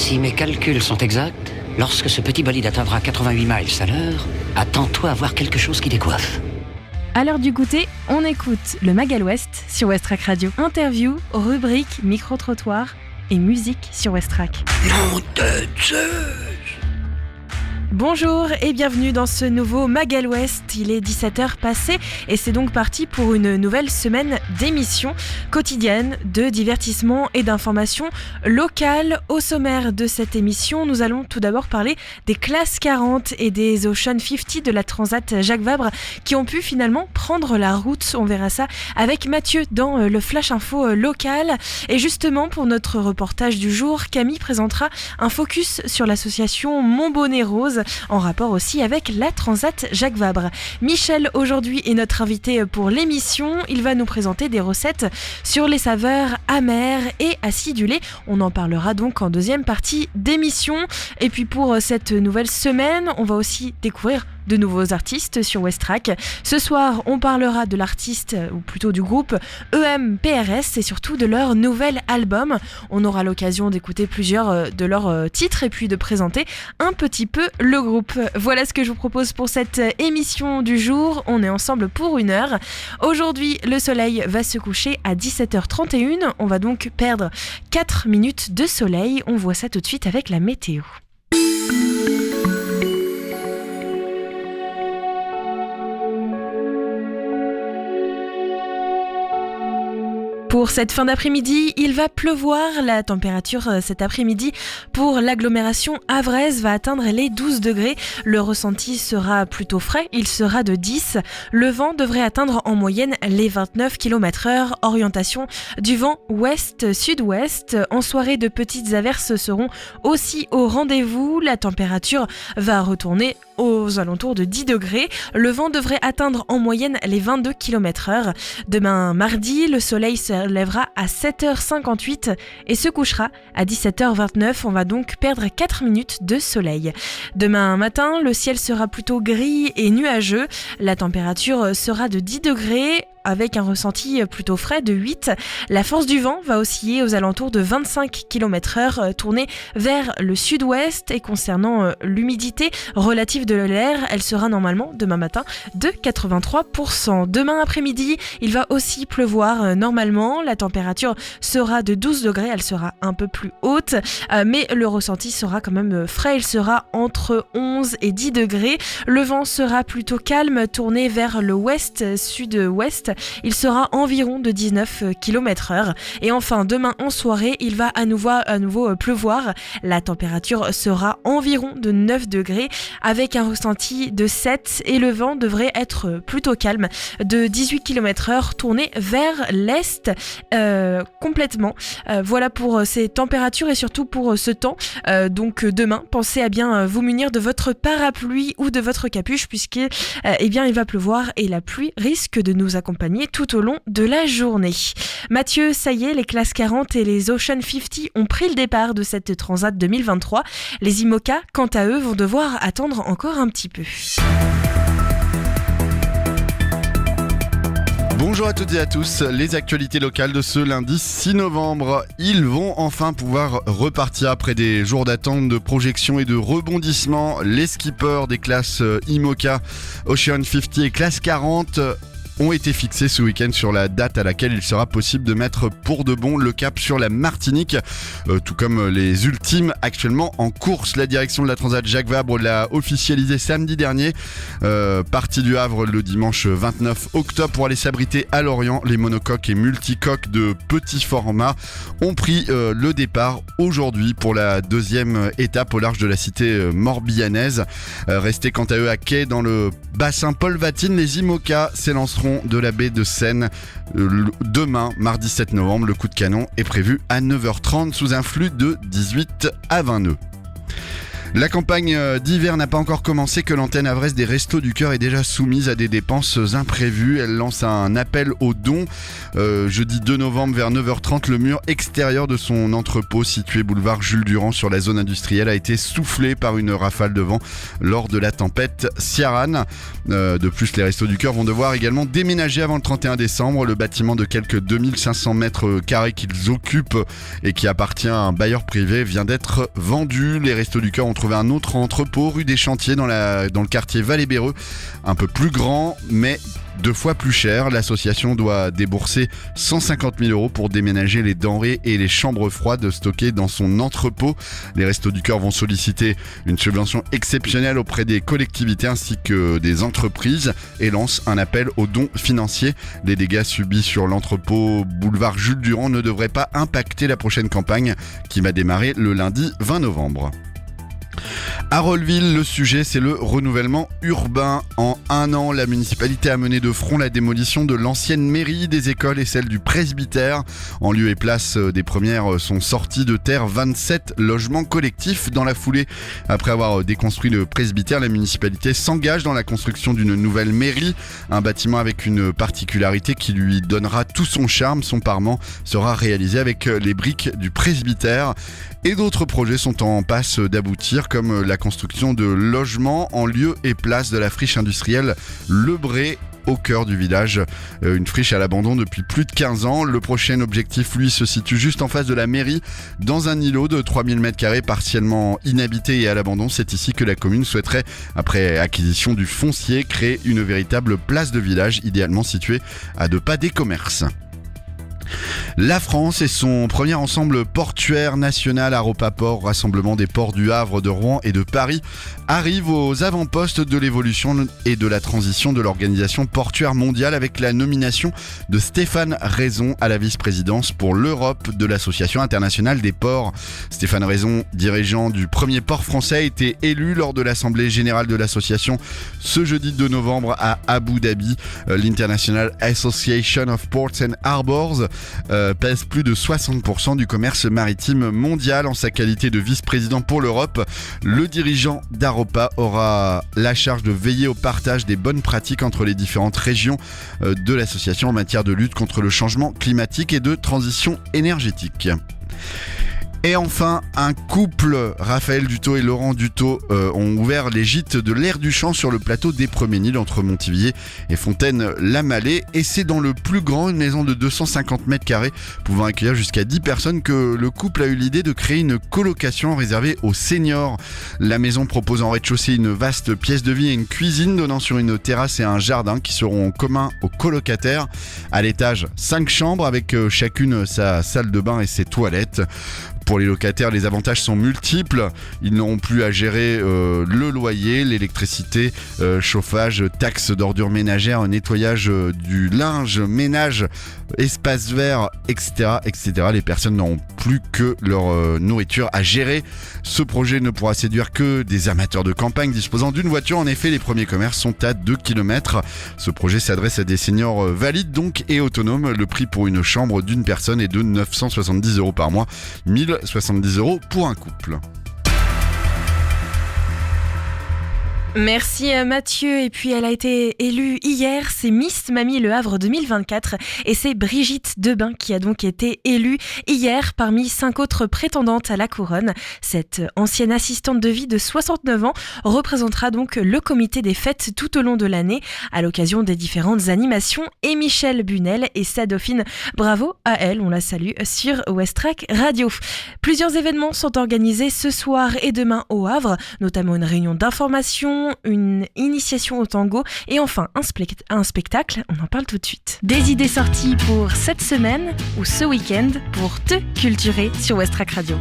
Si mes calculs sont exacts, lorsque ce petit bolide atteindra 88 miles à l'heure, attends-toi à voir quelque chose qui décoiffe. À l'heure du goûter, on écoute le Magal West sur Westrack Radio. Interview, rubrique, micro-trottoir et musique sur Westrack. Nom de Zeus! Bonjour et bienvenue dans ce nouveau Magal West. Il est 17h passé et c'est donc parti pour une nouvelle semaine d'émissions quotidiennes de divertissement et d'informations locales. Au sommaire de cette émission, nous allons tout d'abord parler des classes 40 et des Ocean 50 de la Transat Jacques Vabre qui ont pu finalement prendre la route. On verra ça avec Mathieu dans le Flash Info local. Et justement, pour notre reportage du jour, Camille présentera un focus sur l'association Mon Bonnet Rose, en rapport aussi avec la Transat Jacques Vabre. Michel, aujourd'hui, est notre invité pour l'émission. Il va nous présenter des recettes sur les saveurs amères et acidulées. On en parlera donc en deuxième partie d'émission. Et puis pour cette nouvelle semaine, on va aussi découvrir de nouveaux artistes sur Westrack. Ce soir, on parlera de l'artiste, ou plutôt du groupe EMPRS et surtout de leur nouvel album. On aura l'occasion d'écouter plusieurs de leurs titres et puis de présenter un petit peu le groupe. Voilà ce que je vous propose pour cette émission du jour. On est ensemble pour 1 heure. Aujourd'hui, le soleil va se coucher à 17h31. On va donc perdre 4 minutes de soleil. On voit ça tout de suite avec la météo. Pour cette fin d'après-midi, il va pleuvoir. La température cet après-midi pour l'agglomération havraise va atteindre les 12 degrés. Le ressenti sera plutôt frais, il sera de 10. Le vent devrait atteindre en moyenne les 29 km/h. Orientation du vent ouest-sud-ouest. En soirée, de petites averses seront aussi au rendez-vous. La température va retourner aux alentours de 10 degrés. Le vent devrait atteindre en moyenne les 22 km/h. Demain mardi, le soleil se lèvera à 7h58 et se couchera à 17h29. On va donc perdre 4 minutes de soleil. Demain matin, le ciel sera plutôt gris et nuageux. La température sera de 10 degrés avec un ressenti plutôt frais de 8. La force du vent va osciller aux alentours de 25 km/h, tourner vers le sud-ouest. Et concernant l'humidité relative de l'air, elle sera normalement demain matin de 83%. Demain après-midi, il va aussi pleuvoir normalement. La température sera de 12 degrés, elle sera un peu plus haute, mais le ressenti sera quand même frais. Il sera entre 11 et 10 degrés. Le vent sera plutôt calme, tourné vers le ouest-sud-ouest. Il sera environ de 19 km/h. Et enfin, demain en soirée, il va à nouveau pleuvoir. La température sera environ de 9 degrés avec un ressenti de 7 et le vent devrait être plutôt calme de 18 km/h tourné vers l'est complètement. Voilà pour ces températures et surtout pour ce temps. Donc demain, pensez à bien vous munir de votre parapluie ou de votre capuche puisque il va pleuvoir et la pluie risque de nous accompagner tout au long de la journée. Mathieu, ça y est, les classes 40 et les Ocean 50 ont pris le départ de cette Transat 2023. Les IMOCA, quant à eux, vont devoir attendre encore un petit peu. Bonjour à toutes et à tous, les actualités locales de ce lundi 6 novembre. Ils vont enfin pouvoir repartir après des jours d'attente, de projection et de rebondissement. Les skippers des classes IMOCA, Ocean 50 et classe 40 ont été fixés ce week-end sur la date à laquelle il sera possible de mettre pour de bon le cap sur la Martinique, tout comme les ultimes actuellement en course. La direction de la Transat Jacques Vabre l'a officialisé samedi dernier. Parti du Havre le dimanche 29 octobre pour aller s'abriter à Lorient. Les monocoques et multicoques de petit format ont pris le départ aujourd'hui pour la deuxième étape au large de la cité morbihanaise. Restés quant à eux à quai dans le bassin Paul Vatine, les IMOCA s'élanceront de la baie de Seine demain, mardi 7 novembre. Le coup de canon est prévu à 9h30 sous un flux de 18 à 20 nœuds. La campagne d'hiver n'a pas encore commencé que l'antenne Avres des Restos du Cœur est déjà soumise à des dépenses imprévues. Elle lance un appel aux dons. Jeudi 2 novembre vers 9h30, le mur extérieur de son entrepôt situé boulevard Jules Durand sur la zone industrielle a été soufflé par une rafale de vent lors de la tempête Ciaran. De plus, les Restos du Cœur vont devoir également déménager avant le 31 décembre. Le bâtiment de quelques 2500 mètres carrés qu'ils occupent et qui appartient à un bailleur privé vient d'être vendu. Les Restos du Cœur ont trouvé un autre entrepôt rue des Chantiers dans le quartier Vallée-Béreux, un peu plus grand mais 2 fois plus cher. L'association doit débourser 150 000 € pour déménager les denrées et les chambres froides stockées dans son entrepôt. Les Restos du Cœur vont solliciter une subvention exceptionnelle auprès des collectivités ainsi que des entreprises et lancent un appel aux dons financiers. Les dégâts subis sur l'entrepôt boulevard Jules Durand ne devraient pas impacter la prochaine campagne qui va démarrer le lundi 20 novembre. À Rolleville, le sujet, c'est le renouvellement urbain. En 1 an, la municipalité a mené de front la démolition de l'ancienne mairie, des écoles et celle du presbytère. En lieu et place des premières sont sortis de terre 27 logements collectifs. Dans la foulée, après avoir déconstruit le presbytère, la municipalité s'engage dans la construction d'une nouvelle mairie. Un bâtiment avec une particularité qui lui donnera tout son charme. Son parement sera réalisé avec les briques du presbytère. Et d'autres projets sont en passe d'aboutir, comme la construction de logements en lieu et place de la friche industrielle Le Bray au cœur du village. Une friche à l'abandon depuis plus de 15 ans. Le prochain objectif, lui, se situe juste en face de la mairie, dans un îlot de 3000 m² partiellement inhabité et à l'abandon. C'est ici que la commune souhaiterait, après acquisition du foncier, créer une véritable place de village, idéalement située à 2 pas des commerces. La France et son premier ensemble portuaire national Aropaport, rassemblement des ports du Havre, de Rouen et de Paris, arrive aux avant-postes de l'évolution et de la transition de l'organisation portuaire mondiale avec la nomination de Stéphane Raison à la vice-présidence pour l'Europe de l'Association internationale des ports. Stéphane Raison, dirigeant du premier port français, a été élu lors de l'Assemblée générale de l'association ce jeudi 2 novembre à Abu Dhabi. L'International Association of Ports and Harbors pèse plus de 60% du commerce maritime mondial. En sa qualité de vice-président pour l'Europe, le dirigeant d'Aropa aura la charge de veiller au partage des bonnes pratiques entre les différentes régions de l'association en matière de lutte contre le changement climatique et de transition énergétique. Et enfin, un couple, Raphaël Dutot et Laurent Dutot, ont ouvert les gîtes de l'Air du Champ sur le plateau d'Épreux-Ménil entre Montivier et Fontaine-la-Mallée. Et c'est dans le plus grand, une maison de 250 m² pouvant accueillir jusqu'à 10 personnes, que le couple a eu l'idée de créer une colocation réservée aux seniors. La maison propose en rez-de-chaussée une vaste pièce de vie et une cuisine donnant sur une terrasse et un jardin qui seront communs aux colocataires. À l'étage, 5 chambres avec chacune sa salle de bain et ses toilettes. Pour les locataires, les avantages sont multiples. Ils n'auront plus à gérer le loyer, l'électricité, chauffage, taxes d'ordures ménagères, nettoyage du linge, ménage, espace vert, etc., etc. Les personnes n'auront plus que leur nourriture à gérer. Ce projet ne pourra séduire que des amateurs de campagne disposant d'une voiture. En effet, les premiers commerces sont à 2 km. Ce projet s'adresse à des seniors valides donc et autonomes. Le prix pour une chambre d'une personne est de 970 € par mois, 1070 € pour un couple. Merci Mathieu. Et puis elle a été élue hier, c'est Miss Mamie Le Havre 2024 et c'est Brigitte Debain qui a donc été élue hier parmi 5 autres prétendantes à la couronne. Cette ancienne assistante de vie de 69 ans représentera donc le comité des fêtes tout au long de l'année à l'occasion des différentes animations. Et Michel Bunel et sa dauphine, bravo à elle, on la salue sur Westrack Radio. Plusieurs événements sont organisés ce soir et demain au Havre, notamment une réunion d'information, une initiation au tango et enfin un spectacle, on en parle tout de suite. Des idées sorties pour cette semaine ou ce week-end pour te culturer sur Westrack Radio.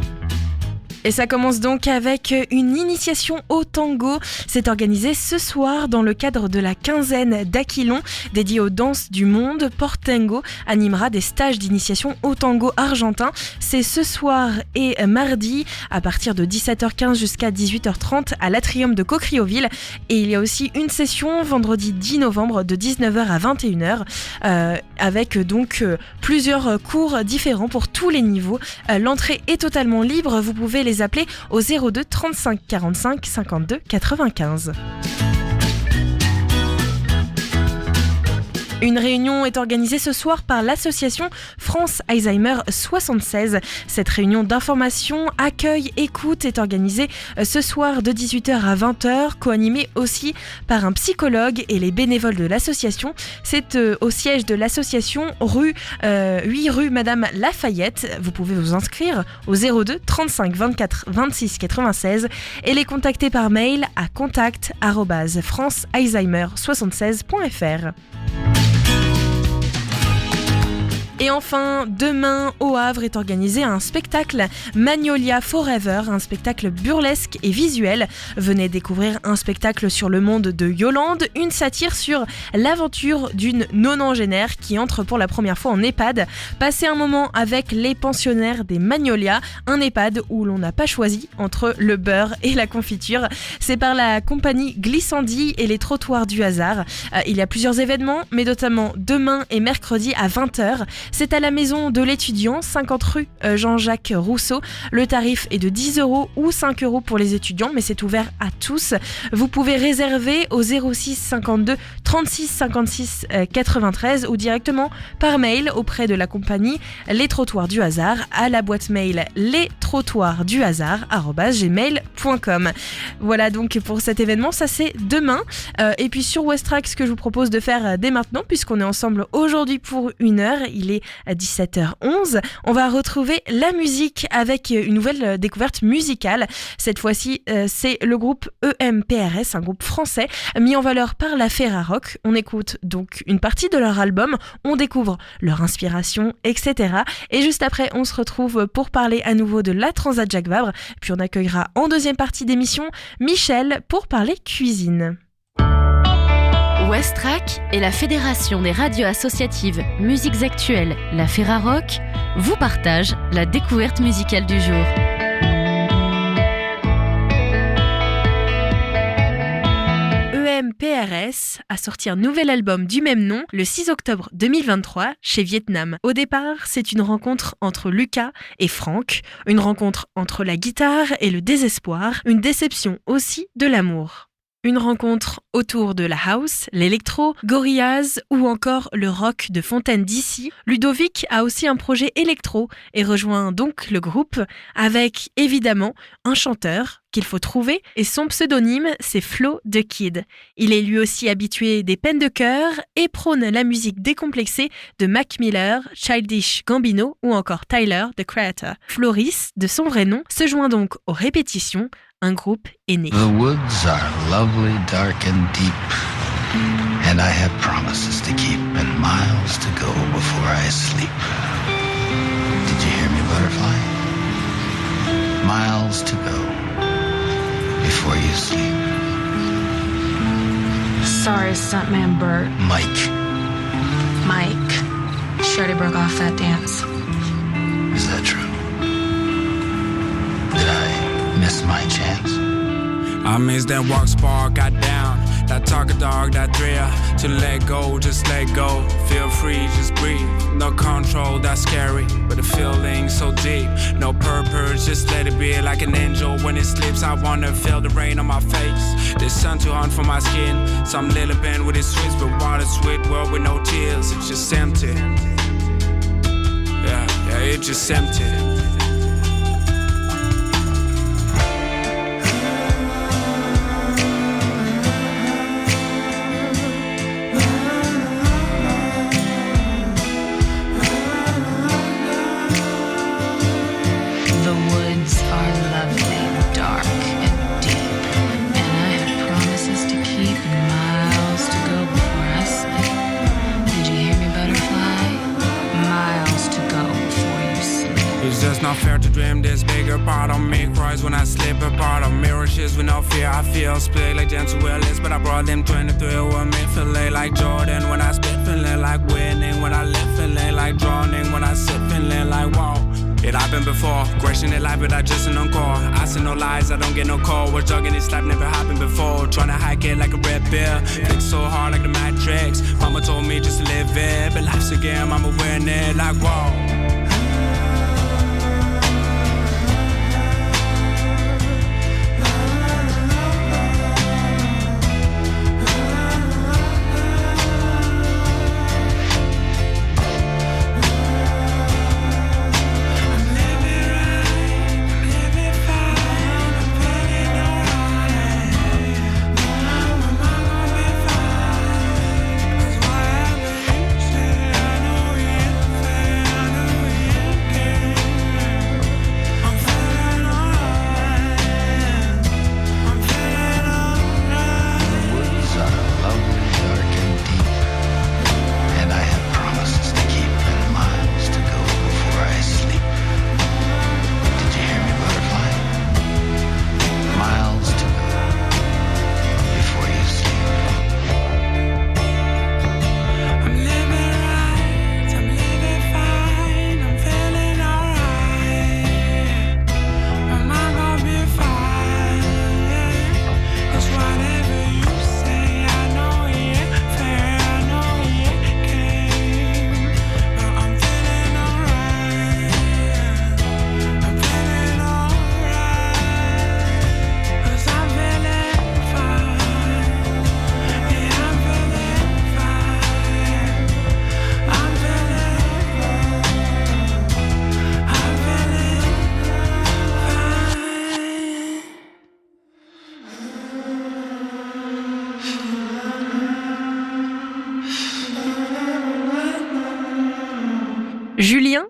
Et ça commence donc avec une initiation au tango. C'est organisé ce soir dans le cadre de la quinzaine d'Aquilon dédiée aux danses du monde. Portango animera des stages d'initiation au tango argentin. C'est ce soir et mardi à partir de 17h15 jusqu'à 18h30 à l'Atrium de Cocrioville. Et il y a aussi une session vendredi 10 novembre de 19h à 21h avec donc plusieurs cours différents pour tous les niveaux. L'entrée est totalement libre. Vous pouvez les les appeler au 02 35 45 52 95. Une réunion est organisée ce soir par l'association France Alzheimer 76. Cette réunion d'information, accueil, écoute est organisée ce soir de 18h à 20h, co-animée aussi par un psychologue et les bénévoles de l'association. C'est au siège de l'association 8 rue Madame Lafayette. Vous pouvez vous inscrire au 02 35 24 26 96 et les contacter par mail à contact@francealzheimer76.fr. Et enfin, demain, au Havre est organisé un spectacle Magnolia Forever, un spectacle burlesque et visuel. Venez découvrir un spectacle sur le monde de Yolande, une satire sur l'aventure d'une nonagénaire qui entre pour la première fois en EHPAD. Passez un moment avec les pensionnaires des Magnolia, un EHPAD où l'on n'a pas choisi entre le beurre et la confiture. C'est par la compagnie Glissandi et les trottoirs du hasard. Il y a plusieurs événements, mais notamment demain et mercredi à 20h. C'est à la maison de l'étudiant, 50 rue Jean-Jacques Rousseau. Le tarif est de 10 € ou 5 € pour les étudiants, mais c'est ouvert à tous. Vous pouvez réserver au 06 52 36 56 93 ou directement par mail auprès de la compagnie Les Trottoirs du Hasard à la boîte mail lestrottoirsduhasard@gmail.com. Voilà donc pour cet événement, ça c'est demain. Et puis sur Westrack, ce que je vous propose de faire dès maintenant, puisqu'on est ensemble aujourd'hui pour 1 heure, il est à 17h11. On va retrouver la musique avec une nouvelle découverte musicale. Cette fois-ci, c'est le groupe EMPRS, un groupe français mis en valeur par la Ferrarock. On écoute donc une partie de leur album, on découvre leur inspiration, etc. Et juste après, on se retrouve pour parler à nouveau de la Transat Jacques Vabre. Puis on accueillera en deuxième partie d'émission Michel pour parler cuisine. Westrack et la Fédération des radios associatives Musiques Actuelles, la Ferrarock, vous partagent la découverte musicale du jour. EMPRS a sorti un nouvel album du même nom le 6 octobre 2023 chez Vietnam. Au départ, c'est une rencontre entre Lucas et Franck, une rencontre entre la guitare et le désespoir, une déception aussi de l'amour. Une rencontre autour de la house, l'électro, Gorillaz ou encore le rock de Fontaine d'ici. Ludovic a aussi un projet électro et rejoint donc le groupe avec évidemment un chanteur qu'il faut trouver et son pseudonyme c'est Flo the Kid. Il est lui aussi habitué des peines de cœur et prône la musique décomplexée de Mac Miller, Childish Gambino ou encore Tyler the Creator. Floris, de son vrai nom, se joint donc aux répétitions. Un groupe est né. The woods are lovely, dark and deep, and I have promises to keep and miles to go before I sleep. Did you hear me, butterfly? Miles to go before you sleep. Sorry, stuntman Bert. Mike, Shorty broke off that dance. is that true? Did I miss my chance? I miss that walk spark, got down. That talk a dog, that thrill. To let go, just let go. Feel free, just breathe. No control, that's scary. But the feeling so deep. No purpose, just let it be like an angel. When it sleeps, I wanna feel the rain on my face. The sun too hot for my skin. Some little band with its sweets, but water sweet world with no tears. It's just empty. Yeah, it's just empty. Not fair to dream this bigger part of me cries when I slip apart of mirrors with no fear. I feel split like Denzel Willis, but I brought them 23 with me. Feeling like Jordan when I spit, feeling like winning when I live, feeling like drowning when I sit, feeling like wow. It happened before, questioning life but I just an encore. I see no lies, I don't get no call. We're jogging this life never happened before. Trying to hike it like a red bear, flick so hard like the Matrix. Mama told me just to live it, but life's a game, I'ma win it like wow.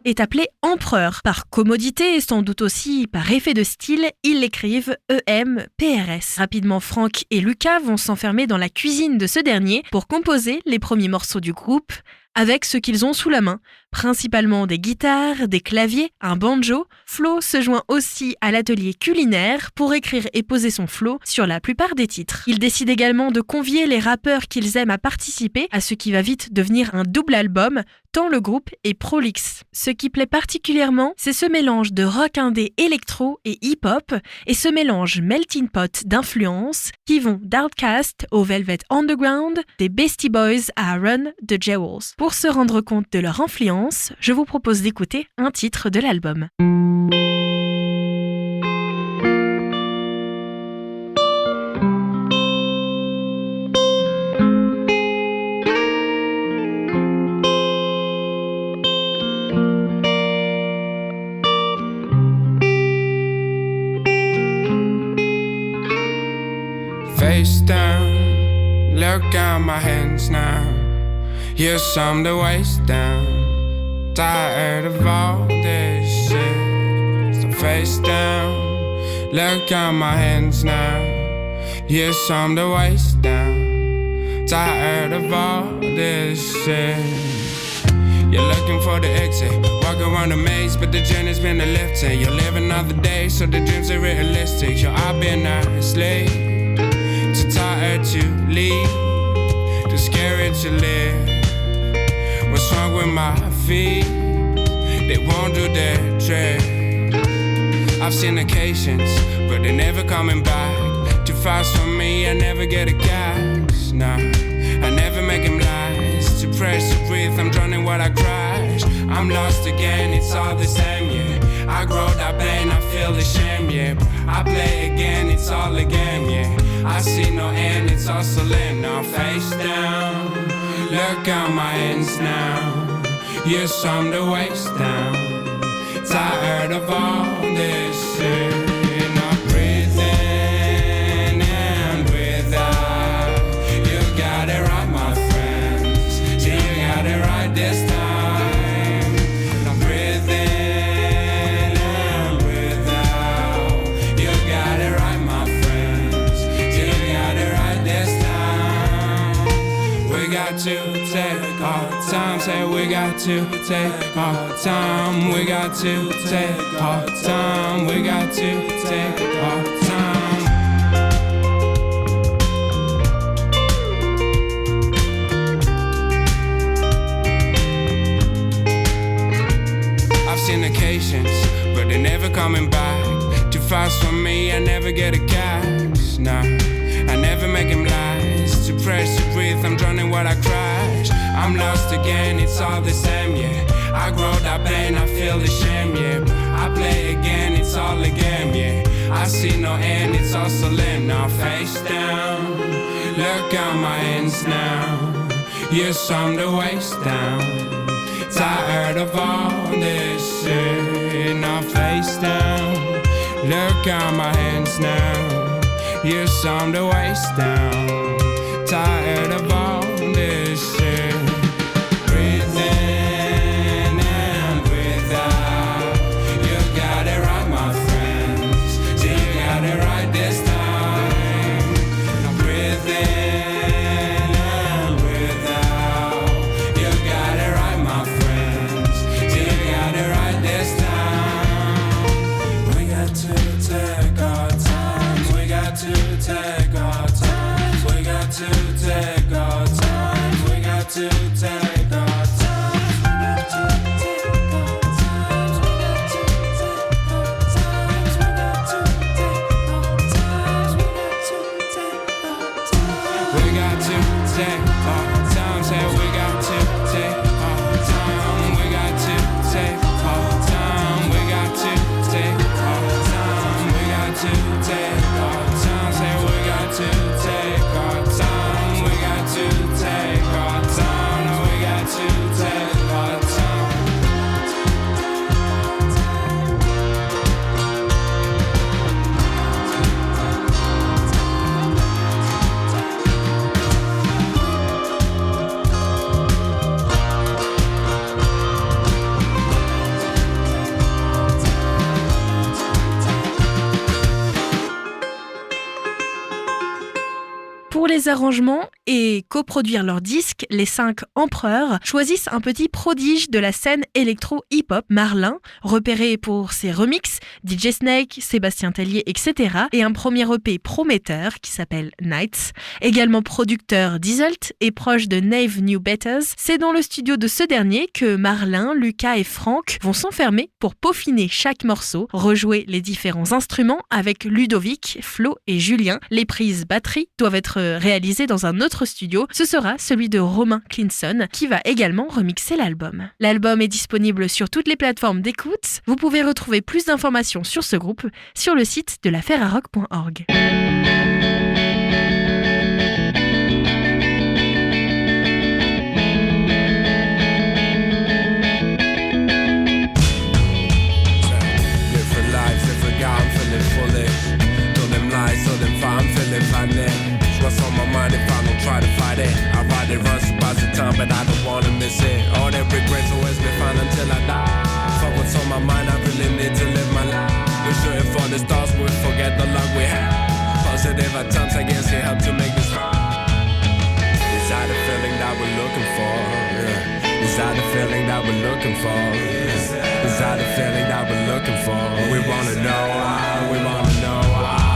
est appelé empereur. Par commodité et sans doute aussi par effet de style, ils l'écrivent EMPRS. Rapidement, Frank et Lucas vont s'enfermer dans la cuisine de ce dernier pour composer les premiers morceaux du groupe avec ce qu'ils ont sous la main, principalement des guitares, des claviers, un banjo. Flo se joint aussi à l'atelier culinaire pour écrire et poser son flow sur la plupart des titres. Il décide également de convier les rappeurs qu'ils aiment à participer à ce qui va vite devenir un double album, tant le groupe est prolixe. Ce qui plaît particulièrement, c'est ce mélange de rock indé électro et hip-hop, et ce mélange melting pot d'influences qui vont d'Outkast au Velvet Underground, des Beastie Boys à Run de Jewels. Pour se rendre compte de leur influence, je vous propose d'écouter un titre de l'album. Face down, look at my hands now. Yes, I'm the waist down. Tired of all this shit. So face down, look at my hands now. Yes, I'm the waist down. Tired of all this shit. You're looking for the exit, walk around the maze, but the journey's been a lifting. You'll live another day, so the dreams are realistic. Yo, I've been a slave, too tired to leave, too scared to live. What's wrong with my feet? They won't do their trick. I've seen occasions, but they're never coming back. Too fast for me, I never get a gas. Nah, I never make him last. Too pressed to breathe, I'm drowning while I crash. I'm lost again, it's all the same, yeah. I grow that pain, I feel the shame, yeah. I play again, it's all a game, yeah. I see no end, it's all solemn. Now face down, look at my hands now. Yes, I'm the waist down. Tired of all this shit. Now breathe in and breathe out. You got it right, my friends. You got it right this time. Now breathe in and breathe out. You got it right, my friends. You got it right this time. We got to take our time. Say we got to take our time. We got to take our time. We got to take our time. I've seen occasions, but they're never coming back. Too fast for me, I never get a gas. Nah, I never make him last. Too pressed to breathe, I'm drowning while I crash. I'm lost again, it's all the same, yeah. I grow that pain, I feel the shame, yeah. I play again, it's all a game, yeah. I see no end, it's all solemn. Now face down, look at my hands now. Yes, I'm the waist down. Tired of all this shit. Now face down, look at my hands now. Yes, I'm the waist down. Tired of all this shit. Breathe in and breathe out. You got it right, my friends. You got it right this time. Now breathe in and breathe out. You got it right, my friends. You got it right this time. We got to take our time. We got to take our time. We Pour les arrangements et coproduire leurs disques, les 5 empereurs choisissent un petit prodige de la scène électro-hip-hop, Marlin, repéré pour ses remixes, DJ Snake, Sébastien Tellier, etc. et un premier EP prometteur qui s'appelle Nights. Également producteur d'Isolt et proche de Nave New Betters, c'est dans le studio de ce dernier que Marlin, Lucas et Franck vont s'enfermer pour peaufiner chaque morceau, rejouer les différents instruments avec Ludovic, Flo et Julien. Les prises batterie doivent être réalisé dans un autre studio, ce sera celui de Romain Clinson qui va également remixer l'album. L'album est disponible sur toutes les plateformes d'écoute. Vous pouvez retrouver plus d'informations sur ce groupe sur le site de laferrarock.org. What's on my mind if I don't try to fight it? I ride it, run surprise the time, but I don't wanna miss it. All that regrets always been fine until I die. Fuck what's on my mind, I really need to live my life. We're shooting for the stars, we forget the luck we have. Positive at times, I guess it helped to make this right. Is that the feeling that we're looking for? Yeah. Is that the feeling that we're looking for? Yeah. Is that the feeling that we're looking for? We wanna know why, we wanna know why.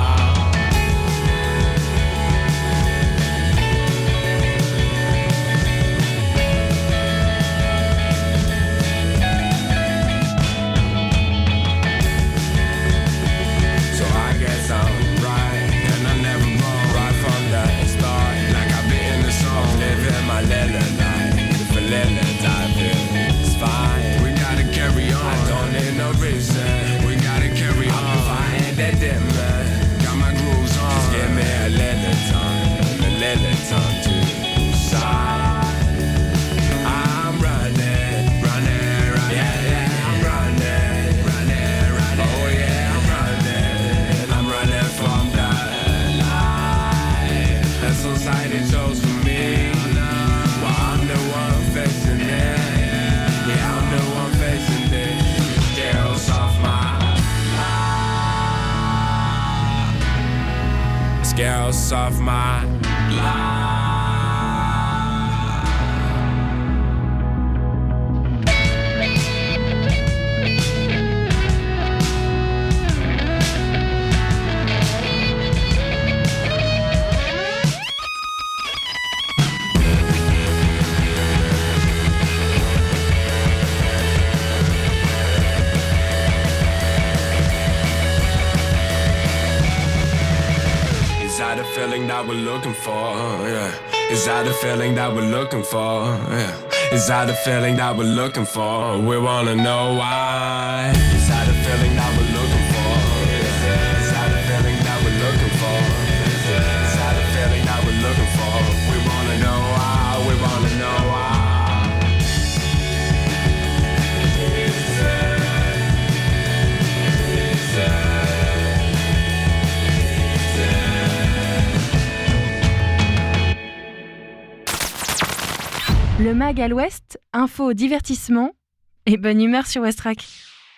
Scales off my life. Is that the feeling that we're looking for? Yeah. Is that the feeling that we're looking for? Yeah. Is that the feeling that we're looking for? We wanna know why. Is that the feeling that we're looking for? Yeah. Is that the feeling that we're looking for? Yeah. Is that the feeling that we're looking for? We wanna know why. We wanna know why. Le MAG à l'Ouest, info, divertissement et bonne humeur sur Westrack.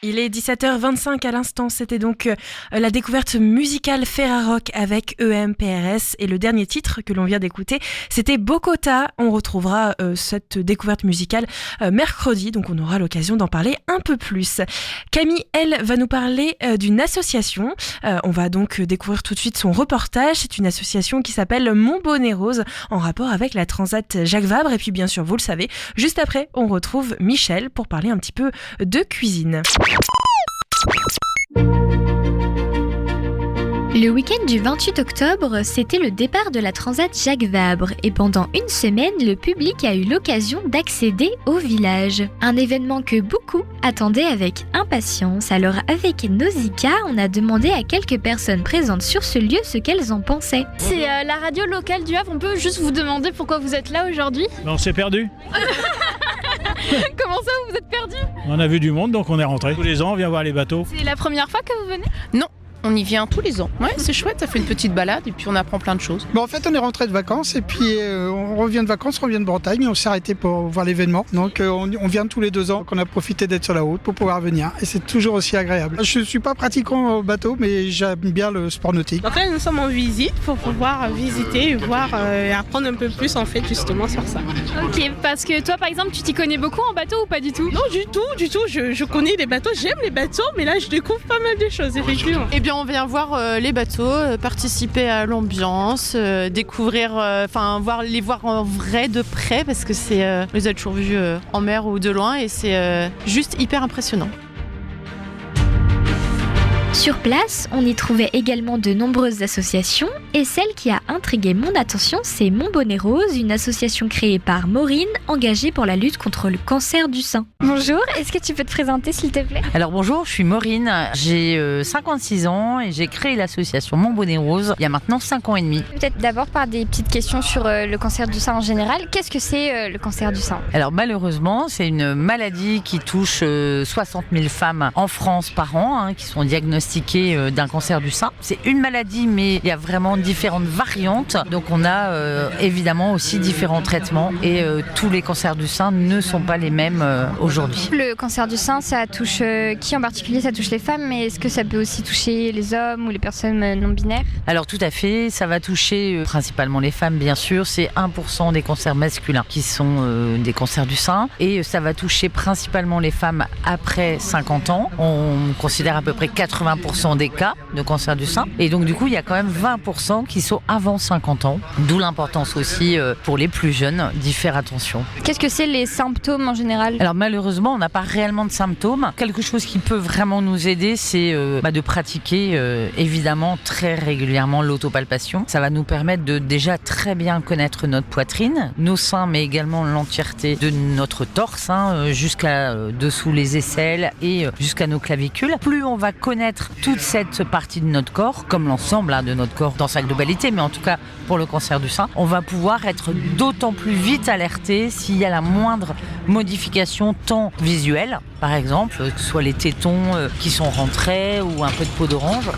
Il est 17h25 à l'instant, c'était donc la découverte musicale Ferrarock avec EMPRS et le dernier titre que l'on vient d'écouter, c'était Bokota. On retrouvera cette découverte musicale mercredi, donc on aura l'occasion d'en parler un peu plus. Camille, elle, va nous parler d'une association. On va donc découvrir tout de suite son reportage. C'est une association qui s'appelle Mon Bonnet Rose, en rapport avec la Transat Jacques Vabre. Et puis bien sûr, vous le savez, juste après, on retrouve Michel pour parler un petit peu de cuisine. Le week-end du 28 octobre, c'était le départ de la Transat Jacques Vabre et pendant une semaine, le public a eu l'occasion d'accéder au village. Un événement que beaucoup attendaient avec impatience. Alors avec Nausicaa, on a demandé à quelques personnes présentes sur ce lieu ce qu'elles en pensaient. C'est la radio locale du Havre, on peut juste vous demander pourquoi vous êtes là aujourd'hui ? On s'est perdu. Comment ça, vous êtes perdu ? On a vu du monde, donc on est rentré. Tous les ans, on vient voir les bateaux. C'est la première fois que vous venez ? Non, On y vient tous les ans. Ouais, c'est chouette, ça fait une petite balade et puis on apprend plein de choses. En fait, on est rentré de vacances et puis on revient de vacances, on revient de Bretagne et on s'est arrêté pour voir l'événement. Donc on vient tous les 2 ans, qu'on a profité d'être sur la route pour pouvoir venir et c'est toujours aussi agréable. Je ne suis pas pratiquant au bateau, mais j'aime bien le sport nautique. En fait, nous sommes en visite pour pouvoir visiter et voir et apprendre un peu plus en fait justement sur ça. Ok, parce que toi par exemple, tu t'y connais beaucoup en bateau ou pas du tout? Non, du tout. Je connais les bateaux, j'aime les bateaux, mais là je découvre pas mal de choses effectivement. Eh bien, on vient voir les bateaux, participer à l'ambiance, découvrir, les voir en vrai de près parce que on les a toujours vus en mer ou de loin et c'est juste hyper impressionnant. Sur place, on y trouvait également de nombreuses associations et celle qui a intrigué mon attention, c'est Mon Bonnet Rose, une association créée par Maureen, engagée pour la lutte contre le cancer du sein. Bonjour, est-ce que tu peux te présenter s'il te plaît? Alors bonjour, je suis Maureen, j'ai 56 ans et j'ai créé l'association Mon Bonnet Rose il y a maintenant 5 ans et demi. Peut-être d'abord par des petites questions sur le cancer du sein en général. Qu'est-ce que c'est le cancer du sein? Alors malheureusement, c'est une maladie qui touche 60 000 femmes en France par an qui sont diagnostiquées d'un cancer du sein. C'est une maladie, mais il y a vraiment différentes variantes. Donc on a évidemment aussi différents traitements et tous les cancers du sein ne sont pas les mêmes aujourd'hui. Le cancer du sein, ça touche qui en particulier? Ça touche les femmes, mais est-ce que ça peut aussi toucher les hommes ou les personnes non binaires? Alors tout à fait, ça va toucher principalement les femmes bien sûr. C'est 1% des cancers masculins qui sont des cancers du sein et ça va toucher principalement les femmes après 50 ans. On considère à peu près 80% des cas de cancer du sein et donc du coup il y a quand même 20% qui sont avant 50 ans, d'où l'importance aussi pour les plus jeunes d'y faire attention. Qu'est-ce que c'est les symptômes en général? Alors malheureusement on n'a pas réellement de symptômes. Quelque chose qui peut vraiment nous aider c'est de pratiquer évidemment très régulièrement l'autopalpation. Ça va nous permettre de déjà très bien connaître notre poitrine, nos seins mais également l'entièreté de notre torse jusqu'à dessous les aisselles et jusqu'à nos clavicules. Plus on va connaître toute cette partie de notre corps, comme l'ensemble de notre corps dans sa globalité, mais en tout cas pour le cancer du sein, on va pouvoir être d'autant plus vite alerté s'il y a la moindre modification tant visuelle, par exemple, que ce soit les tétons qui sont rentrés ou un peu de peau d'orange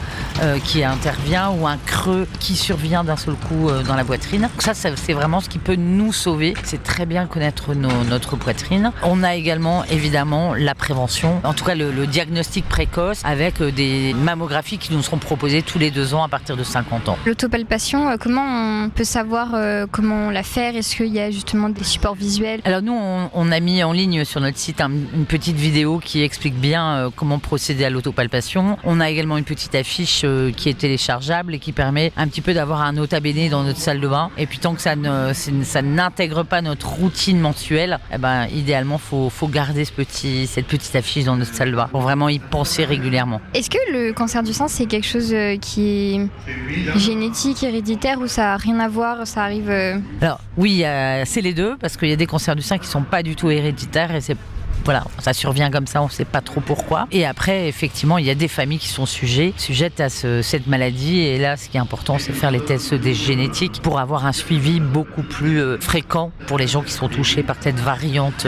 qui intervient ou un creux qui survient d'un seul coup dans la poitrine. Ça, c'est vraiment ce qui peut nous sauver. C'est très bien connaître notre poitrine. On a également évidemment la prévention, en tout cas le diagnostic précoce avec des mammographies qui nous seront proposées tous les 2 ans à partir de 50 ans. L'autopalpation, comment on peut savoir comment la faire? Est-ce qu'il y a justement des supports visuels? Alors nous, on a mis en ligne sur notre site une petite vidéo qui explique bien comment procéder à l'autopalpation. On a également une petite affiche qui est téléchargeable et qui permet un petit peu d'avoir un nota bene dans notre salle de bain. Et puis tant que ça n'intègre pas notre routine mensuelle, idéalement faut garder cette petite affiche dans notre salle de bain pour vraiment y penser régulièrement. Est-ce que le cancer du sein c'est quelque chose qui est génétique, héréditaire ou ça n'a rien à voir, ça arrive Alors oui, c'est les deux parce qu'il y a des cancers du sein qui ne sont pas du tout héréditaires et voilà, ça survient comme ça, on ne sait pas trop pourquoi. Et après, effectivement, il y a des familles qui sont sujettes à cette maladie. Et là, ce qui est important, c'est faire les tests des génétiques pour avoir un suivi beaucoup plus fréquent pour les gens qui sont touchés par cette variante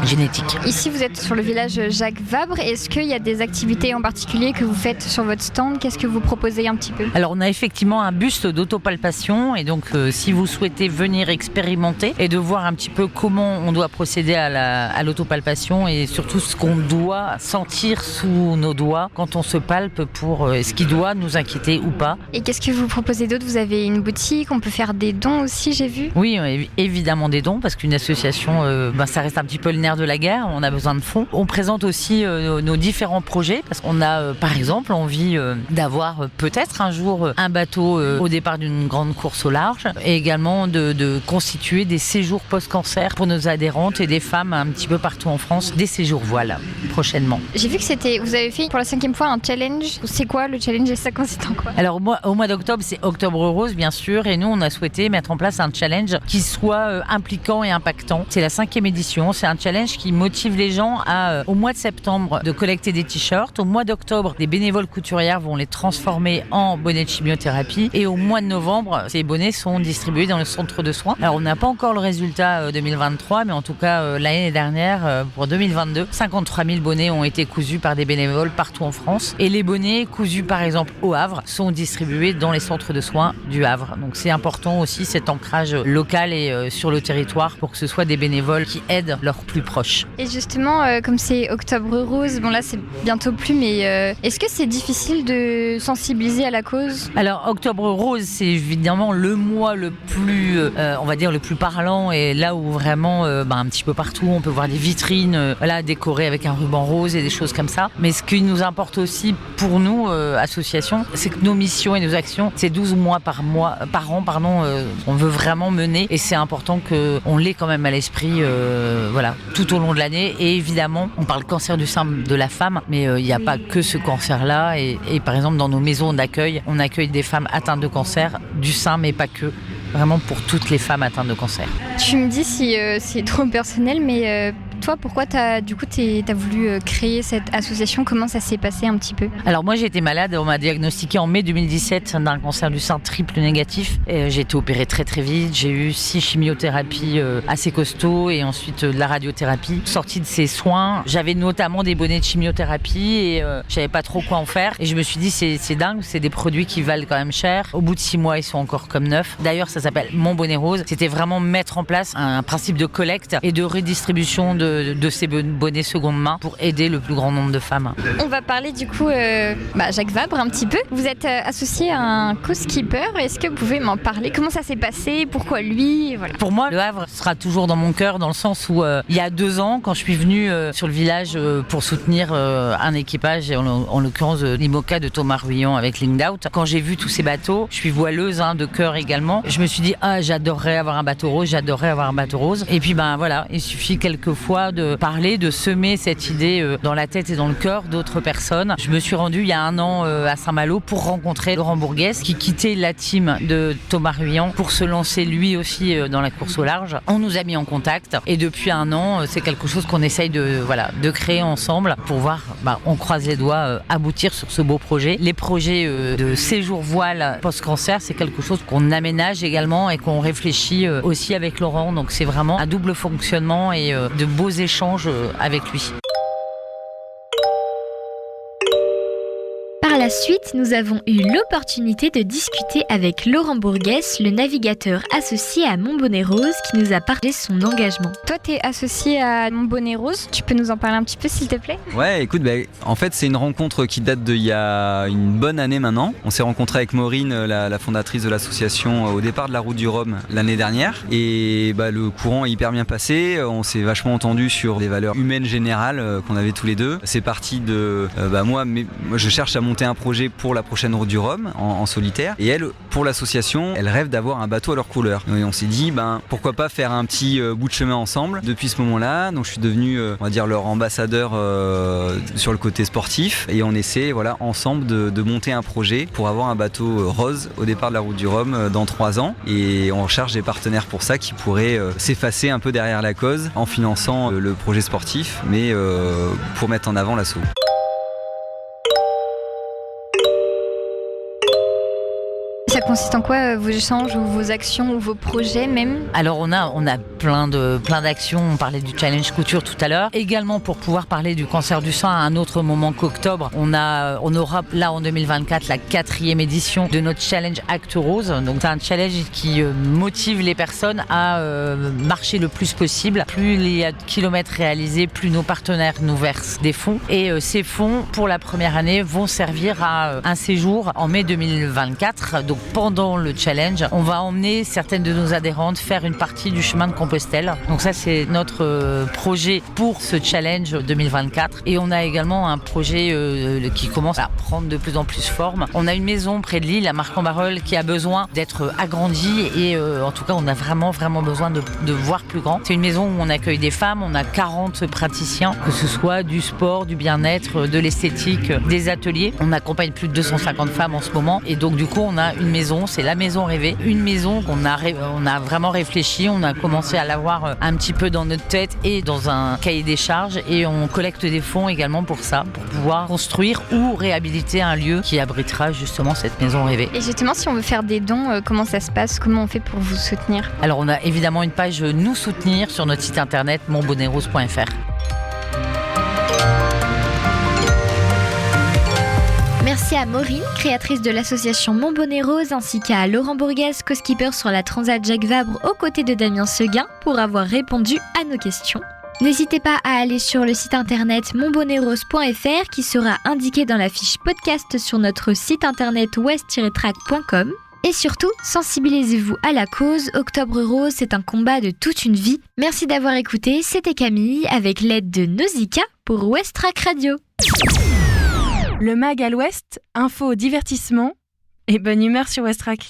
génétique. Ici, vous êtes sur le village Jacques Vabre. Est-ce qu'il y a des activités en particulier que vous faites sur votre stand? Qu'est-ce que vous proposez un petit peu? Alors, on a effectivement un buste d'autopalpation. Et donc, si vous souhaitez venir expérimenter et de voir un petit peu comment on doit procéder à l'autopalpation, et surtout ce qu'on doit sentir sous nos doigts quand on se palpe pour ce qui doit nous inquiéter ou pas. Et qu'est-ce que vous proposez d'autre? Vous avez une boutique, on peut faire des dons aussi, j'ai vu. Oui, évidemment des dons parce qu'une association, ça reste un petit peu le nerf de la guerre, on a besoin de fonds. On présente aussi nos différents projets parce qu'on a par exemple envie d'avoir peut-être un jour un bateau au départ d'une grande course au large et également de constituer des séjours post-cancer pour nos adhérentes et des femmes un petit peu partout en France. Des séjours voile prochainement. J'ai vu que vous avez fait pour la 5e fois un challenge. C'est quoi le challenge et ça consiste en quoi? Alors au mois d'octobre, c'est Octobre Rose bien sûr et nous on a souhaité mettre en place un challenge qui soit impliquant et impactant. C'est la 5e édition, c'est un challenge qui motive les gens à au mois de septembre de collecter des t-shirts. Au mois d'octobre, des bénévoles couturières vont les transformer en bonnets de chimiothérapie et au mois de novembre, ces bonnets sont distribués dans le centre de soins. Alors on n'a pas encore le résultat 2023 mais en tout cas l'année dernière pour 2022, 53 000 bonnets ont été cousus par des bénévoles partout en France. Et les bonnets cousus par exemple au Havre sont distribués dans les centres de soins du Havre. Donc c'est important aussi cet ancrage local et sur le territoire pour que ce soit des bénévoles qui aident leurs plus proches. Et justement, comme c'est Octobre Rose, bon là c'est bientôt plus, mais est-ce que c'est difficile de sensibiliser à la cause ? Alors Octobre Rose, c'est évidemment le mois le plus, on va dire le plus parlant, et là où vraiment un petit peu partout on peut voir des vitrines décorées avec un ruban rose et des choses comme ça. Mais ce qui nous importe aussi pour nous, association, c'est que nos missions et nos actions, c'est 12 mois par an, on veut vraiment mener, et c'est important qu'on l'ait quand même à l'esprit tout au long de l'année. Et évidemment, on parle cancer du sein de la femme, mais il n'y a pas que ce cancer-là. Et par exemple, dans nos maisons d'accueil, on accueille des femmes atteintes de cancer du sein, mais pas que. Vraiment pour toutes les femmes atteintes de cancer. Tu me dis si c'est trop personnel, mais toi, pourquoi t'as voulu créer cette association ? Comment ça s'est passé un petit peu ? Alors moi, j'ai été malade. On m'a diagnostiqué en mai 2017 d'un cancer du sein triple négatif. Et j'ai été opérée très très vite. J'ai eu 6 chimiothérapies assez costauds et ensuite de la radiothérapie. Sortie de ces soins, j'avais notamment des bonnets de chimiothérapie et je savais pas trop quoi en faire. Et je me suis dit, c'est dingue, c'est des produits qui valent quand même cher. Au bout de 6 mois, ils sont encore comme neufs. D'ailleurs, ça s'appelle Mon Bonnet Rose. C'était vraiment mettre en place un principe de collecte et de redistribution de ces bonnets seconde main pour aider le plus grand nombre de femmes. On va parler du coup Jacques Vabre un petit peu. Vous êtes associé à un co-skipper. Est-ce que vous pouvez m'en parler ? Comment ça s'est passé ? Pourquoi lui ? Voilà. Pour moi, le Havre sera toujours dans mon cœur, dans le sens où il y a 2 ans, quand je suis venue sur le village pour soutenir un équipage, en l'occurrence l'IMOCA de Thomas Ruyant avec Linged-Out, quand j'ai vu tous ces bateaux, je suis voileuse de cœur également, je me suis dit j'adorerais avoir un bateau rose, et puis il suffit quelquefois de parler, de semer cette idée dans la tête et dans le cœur d'autres personnes. Je me suis rendue il y a 1 an à Saint-Malo pour rencontrer Laurent Bourguès qui quittait la team de Thomas Ruyant pour se lancer lui aussi dans la course au large. On nous a mis en contact et depuis 1 an c'est quelque chose qu'on essaye de créer ensemble pour voir, on croise les doigts, aboutir sur ce beau projet. Les projets de séjour voile post-cancer, c'est quelque chose qu'on aménage également et qu'on réfléchit aussi avec Laurent, donc c'est vraiment un double fonctionnement et de beaux échanges avec lui. Par la suite, nous avons eu l'opportunité de discuter avec Laurent Bourguès, le navigateur associé à Mon Bonnet Rose, qui nous a parlé de son engagement. Toi, tu es associé à Mon Bonnet Rose. Tu peux nous en parler un petit peu, s'il te plaît ? Ouais, écoute, en fait, c'est une rencontre qui date d'il y a une bonne année maintenant. On s'est rencontré avec Maureen, la fondatrice de l'association, au départ de la Route du Rhum l'année dernière. Et le courant est hyper bien passé. On s'est vachement entendu sur les valeurs humaines générales qu'on avait tous les deux. C'est parti de moi, je cherche à monter un projet pour la prochaine Route du Rhum en solitaire, et elle, pour l'association, elle rêve d'avoir un bateau à leur couleur. Et on s'est dit pourquoi pas faire un petit bout de chemin ensemble. Depuis ce moment-là, donc je suis devenu on va dire leur ambassadeur sur le côté sportif, et on essaie ensemble de monter un projet pour avoir un bateau rose au départ de la Route du Rhum dans 3 ans, et on recherche des partenaires pour ça qui pourraient s'effacer un peu derrière la cause en finançant le projet sportif, mais pour mettre en avant l'assaut. Ça consiste en quoi vos échanges ou vos actions ou vos projets même ? Alors on a plein d'actions. On parlait du challenge couture tout à l'heure. Également pour pouvoir parler du cancer du sein à un autre moment qu'octobre, on aura là en 2024 la 4e édition de notre challenge Acte Rose. Donc c'est un challenge qui motive les personnes à marcher le plus possible. Plus il y a de kilomètres réalisés, plus nos partenaires nous versent des fonds. Et ces fonds, pour la première année, vont servir à un séjour en mai 2024. Donc pendant le challenge, on va emmener certaines de nos adhérentes faire une partie du chemin de Compostelle. Donc ça, c'est notre projet pour ce challenge 2024. Et on a également un projet qui commence à prendre de plus en plus forme. On a une maison près de Lille, à Marc-en-Barœul, qui a besoin d'être agrandie, et en tout cas, on a vraiment besoin de voir plus grand. C'est une maison où on accueille des femmes, on a 40 praticiens, que ce soit du sport, du bien-être, de l'esthétique, des ateliers. On accompagne plus de 250 femmes en ce moment, et donc du coup, on a une maison, c'est la maison rêvée, une maison qu'on a vraiment réfléchi, on a commencé à l'avoir un petit peu dans notre tête et dans un cahier des charges, et on collecte des fonds également pour ça, pour pouvoir construire ou réhabiliter un lieu qui abritera justement cette maison rêvée. Et justement, si on veut faire des dons, comment ça se passe ? Comment on fait pour vous soutenir ? Alors on a évidemment une page Nous soutenir sur notre site internet monbonnetrose.fr. Merci à Maureen, créatrice de l'association Mon Bonnet Rose, ainsi qu'à Laurent Bourgaz, co-skipper sur la Transat Jacques Vabre aux côtés de Damien Seguin, pour avoir répondu à nos questions. N'hésitez pas à aller sur le site internet monbonnaitrose.fr qui sera indiqué dans la fiche podcast sur notre site internet west-track.com. Et surtout, sensibilisez-vous à la cause. Octobre Rose, c'est un combat de toute une vie. Merci d'avoir écouté, c'était Camille avec l'aide de Nausicaa pour West Track Radio. Le mag à l'ouest, info, divertissement et bonne humeur sur West Track.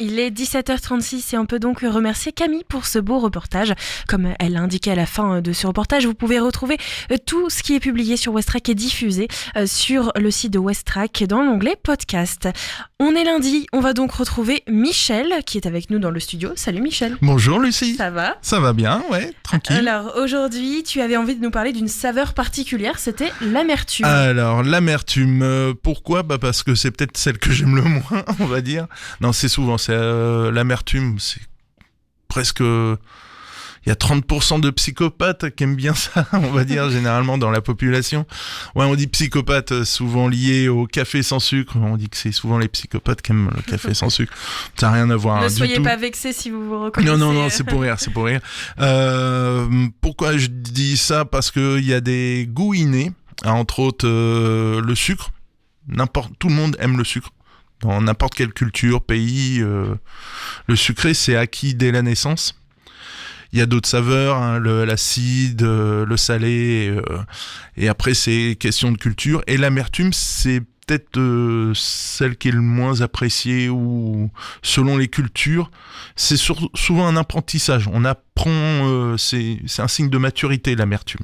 Il est 17h36 et on peut donc remercier Camille pour ce beau reportage. Comme elle l'a indiqué à la fin de ce reportage, vous pouvez retrouver tout ce qui est publié sur West Track et diffusé sur le site de West Track dans l'onglet podcast. On est lundi, on va donc retrouver Michel qui est avec nous dans le studio. Salut Michel. Bonjour Lucie. Ça va ? Ça va bien, ouais, tranquille. Alors aujourd'hui, tu avais envie de nous parler d'une saveur particulière, c'était l'amertume. Alors l'amertume, pourquoi ? Parce que c'est peut-être celle que j'aime le moins, on va dire. Non, c'est souvent l'amertume, c'est presque... Il y a 30% de psychopathes qui aiment bien ça, on va dire, généralement dans la population. Ouais, on dit psychopathe, souvent lié au café sans sucre. On dit que c'est souvent les psychopathes qui aiment le café sans sucre. Ça n'a rien à voir. Ne du soyez tout. pas vexés si vous vous reconnaissez. Non, c'est pour rire, c'est pour rire. Pourquoi je dis ça ? Parce qu'il y a des goûts innés, entre autres le sucre. Tout le monde aime le sucre. Dans n'importe quelle culture, pays, le sucré, c'est acquis dès la naissance. Il y a d'autres saveurs, hein, l'acide, le salé, et après c'est question de culture. Et l'amertume, c'est peut-être celle qui est le moins appréciée, ou selon les cultures, c'est souvent un apprentissage. On apprend, c'est un signe de maturité, l'amertume.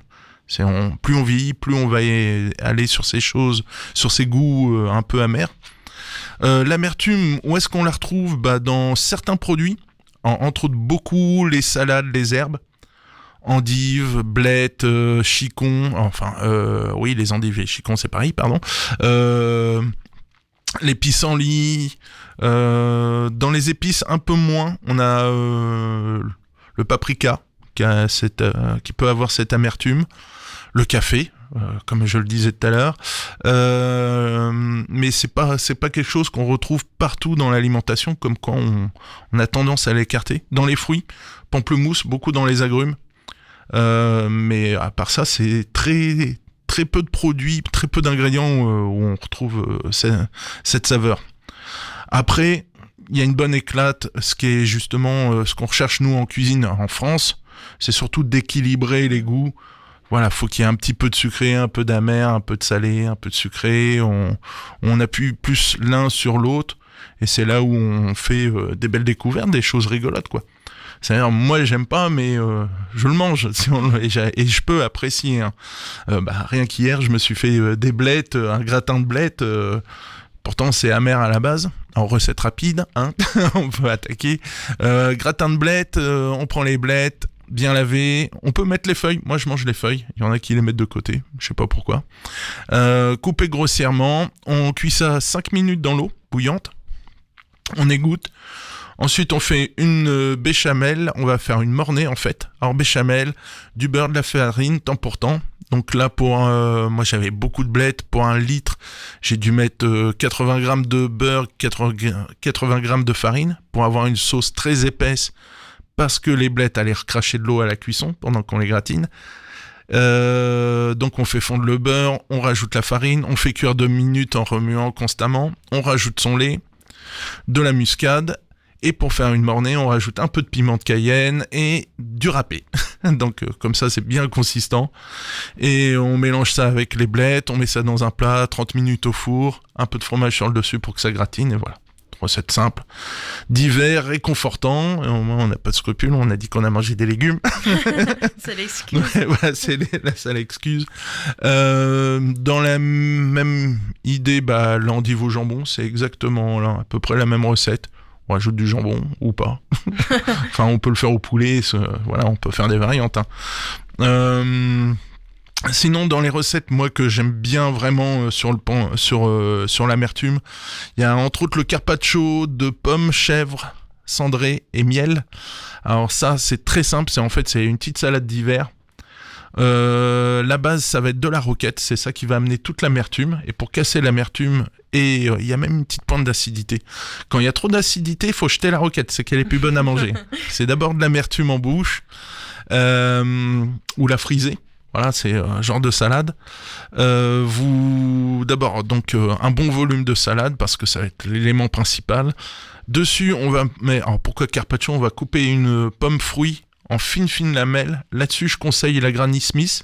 Plus on vieillit, plus on va aller sur ces choses, sur ces goûts un peu amers. L'amertume, où est-ce qu'on la retrouve ? Dans certains produits, entre autres beaucoup les salades, les herbes, endives, blettes, chicons, oui, les endives et chicons c'est pareil, pardon. Les pissenlits, dans les épices un peu moins, on a le paprika qui peut avoir cette amertume, le café, comme je le disais tout à l'heure, mais c'est pas quelque chose qu'on retrouve partout dans l'alimentation, comme quoi on a tendance à l'écarter. Dans les fruits, pamplemousse, beaucoup dans les agrumes, mais à part ça, c'est très très peu de produits, très peu d'ingrédients où on retrouve cette saveur. Après, il y a une bonne éclate, ce qui est justement ce qu'on recherche nous en cuisine en France, c'est surtout d'équilibrer les goûts. Voilà, faut qu'il y ait un petit peu de sucré, un peu d'amer, un peu de salé, un peu de sucré. On appuie plus l'un sur l'autre, et c'est là où on fait des belles découvertes, des choses rigolotes, quoi. C'est-à-dire, moi, j'aime pas, mais je le mange, et je peux apprécier. Hein. Rien qu'hier, je me suis fait des blettes, un gratin de blettes. Pourtant, c'est amer à la base. En recette rapide, hein, on peut attaquer. Gratin de blettes, on prend les blettes. Bien lavé, on peut mettre les feuilles, moi je mange les feuilles, il y en a qui les mettent de côté, je sais pas pourquoi. Couper grossièrement, on cuit ça 5 minutes dans l'eau bouillante, on égoutte, ensuite on fait une béchamel, on va faire une mornay en fait. Alors béchamel, du beurre, de la farine, temps pour temps. Donc là moi j'avais beaucoup de blettes, pour 1 litre, j'ai dû mettre 80 grammes de beurre, 80 grammes de farine, pour avoir une sauce très épaisse, parce que les blettes allaient recracher de l'eau à la cuisson pendant qu'on les gratine. Donc on fait fondre le beurre, on rajoute la farine, on fait cuire 2 minutes en remuant constamment, on rajoute son lait, de la muscade, et pour faire une mornay, on rajoute un peu de piment de Cayenne et du râpé. Donc comme ça c'est bien consistant, et on mélange ça avec les blettes, on met ça dans un plat, 30 minutes au four, un peu de fromage sur le dessus pour que ça gratine, et voilà. Recette simple, d'hiver, réconfortant. Au moins, on n'a pas de scrupules, on a dit qu'on a mangé des légumes. C'est l'excuse. Ouais, voilà, c'est la seule excuse. Dans la même idée, l'endive au jambon, c'est exactement là, à peu près la même recette. On rajoute du jambon ou pas. Enfin, on peut le faire au poulet, voilà, on peut faire des variantes. Hein. Sinon, dans les recettes, moi, que j'aime bien vraiment sur l'amertume, il y a entre autres le carpaccio de pommes, chèvre, cendré et miel. Alors ça, c'est très simple, c'est une petite salade d'hiver. La base, ça va être de la roquette, c'est ça qui va amener toute l'amertume. Et pour casser l'amertume, il y a même une petite pointe d'acidité. Quand il y a trop d'acidité, il faut jeter la roquette, c'est qu'elle est plus bonne à manger. C'est d'abord de l'amertume en bouche, ou la friser. Voilà, c'est un genre de salade. D'abord, donc, un bon volume de salade, parce que ça va être l'élément principal. Dessus, alors pourquoi carpaccio ? On va couper une pomme fruit en fines lamelles. Là-dessus, je conseille la Granny Smith.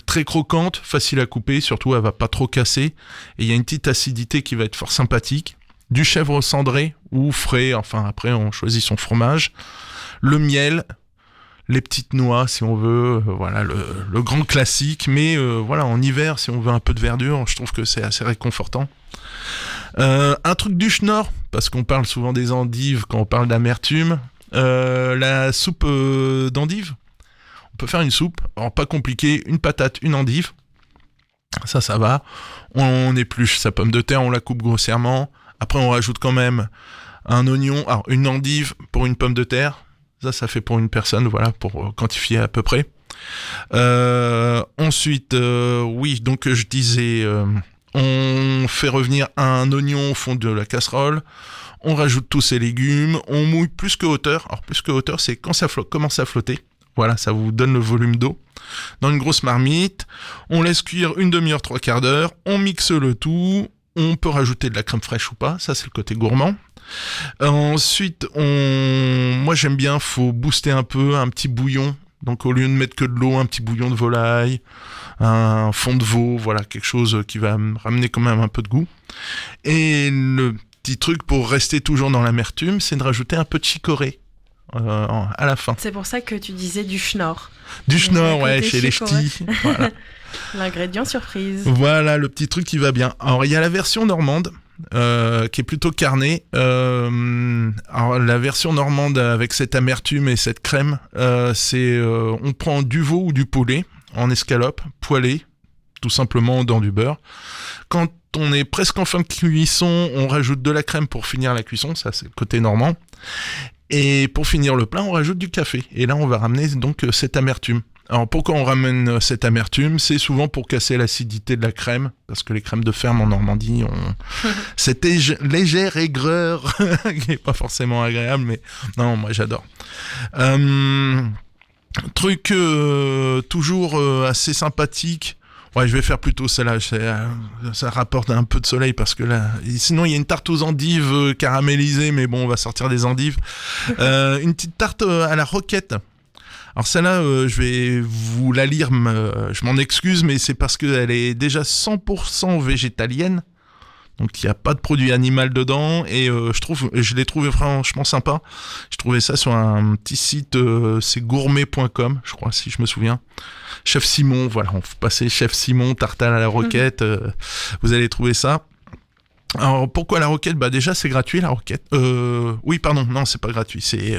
Très croquante, facile à couper, surtout elle va pas trop casser. Et il y a une petite acidité qui va être fort sympathique. Du chèvre cendré ou frais, enfin après on choisit son fromage. Le miel, les petites noix si on veut, voilà le grand classique. Mais voilà, en hiver, si on veut un peu de verdure, je trouve que c'est assez réconfortant. Un truc du schnorr, parce qu'on parle souvent des endives quand on parle d'amertume. La soupe d'endive. On peut faire une soupe, alors pas compliqué, une patate, une endive. Ça va. On épluche sa pomme de terre, on la coupe grossièrement. Après, on rajoute quand même un oignon, alors une endive pour une pomme de terre. Ça fait pour une personne, voilà, pour quantifier à peu près. Ensuite, donc je disais, on fait revenir un oignon au fond de la casserole. On rajoute tous ces légumes, on mouille plus que hauteur. Alors plus que hauteur, c'est quand ça commence à flotter. Voilà, ça vous donne le volume d'eau. Dans une grosse marmite, on laisse cuire une demi-heure, 3/4 d'heure. On mixe le tout. On peut rajouter de la crème fraîche ou pas. Ça, c'est le côté gourmand. Ensuite, moi j'aime bien, faut booster un peu, un petit bouillon. Donc au lieu de mettre que de l'eau, un petit bouillon de volaille, un fond de veau, voilà, quelque chose qui va me ramener quand même un peu de goût. Et le petit truc pour rester toujours dans l'amertume, c'est de rajouter un peu de chicorée à la fin. C'est pour ça que tu disais du schnorr. Du schnorr, ouais, chez les ch'tis. Voilà. L'ingrédient surprise. Voilà, le petit truc qui va bien. Alors, il y a la version normande, qui est plutôt carnée. Alors, la version normande avec cette amertume et cette crème, on prend du veau ou du poulet en escalope, poêlé, tout simplement dans du beurre. Quand on est presque en fin de cuisson, on rajoute de la crème pour finir la cuisson, ça c'est le côté normand. Et pour finir le plat, on rajoute du café. Et là, on va ramener donc cette amertume. Alors pourquoi on ramène cette amertume ? C'est souvent pour casser l'acidité de la crème, parce que les crèmes de ferme en Normandie ont cette légère aigreur qui n'est pas forcément agréable, mais non, moi j'adore. Truc toujours assez sympathique. Ouais, je vais faire plutôt celle-là, ça rapporte un peu de soleil parce que là, sinon il y a une tarte aux endives caramélisée, mais bon, on va sortir des endives. Une petite tarte à la roquette. Alors celle-là, je vais vous la lire, je m'en excuse, mais c'est parce qu'elle est déjà 100% végétalienne. Donc il n'y a pas de produit animal dedans et je l'ai trouvé franchement sympa. J'ai trouvé ça sur un petit site, c'est gourmet.com, je crois, si je me souviens. Chef Simon, voilà, on peut passer Chef Simon, tartare à la roquette, vous allez trouver ça. Alors pourquoi la roquette ? Bah déjà c'est gratuit la roquette. Oui pardon, non c'est pas gratuit, c'est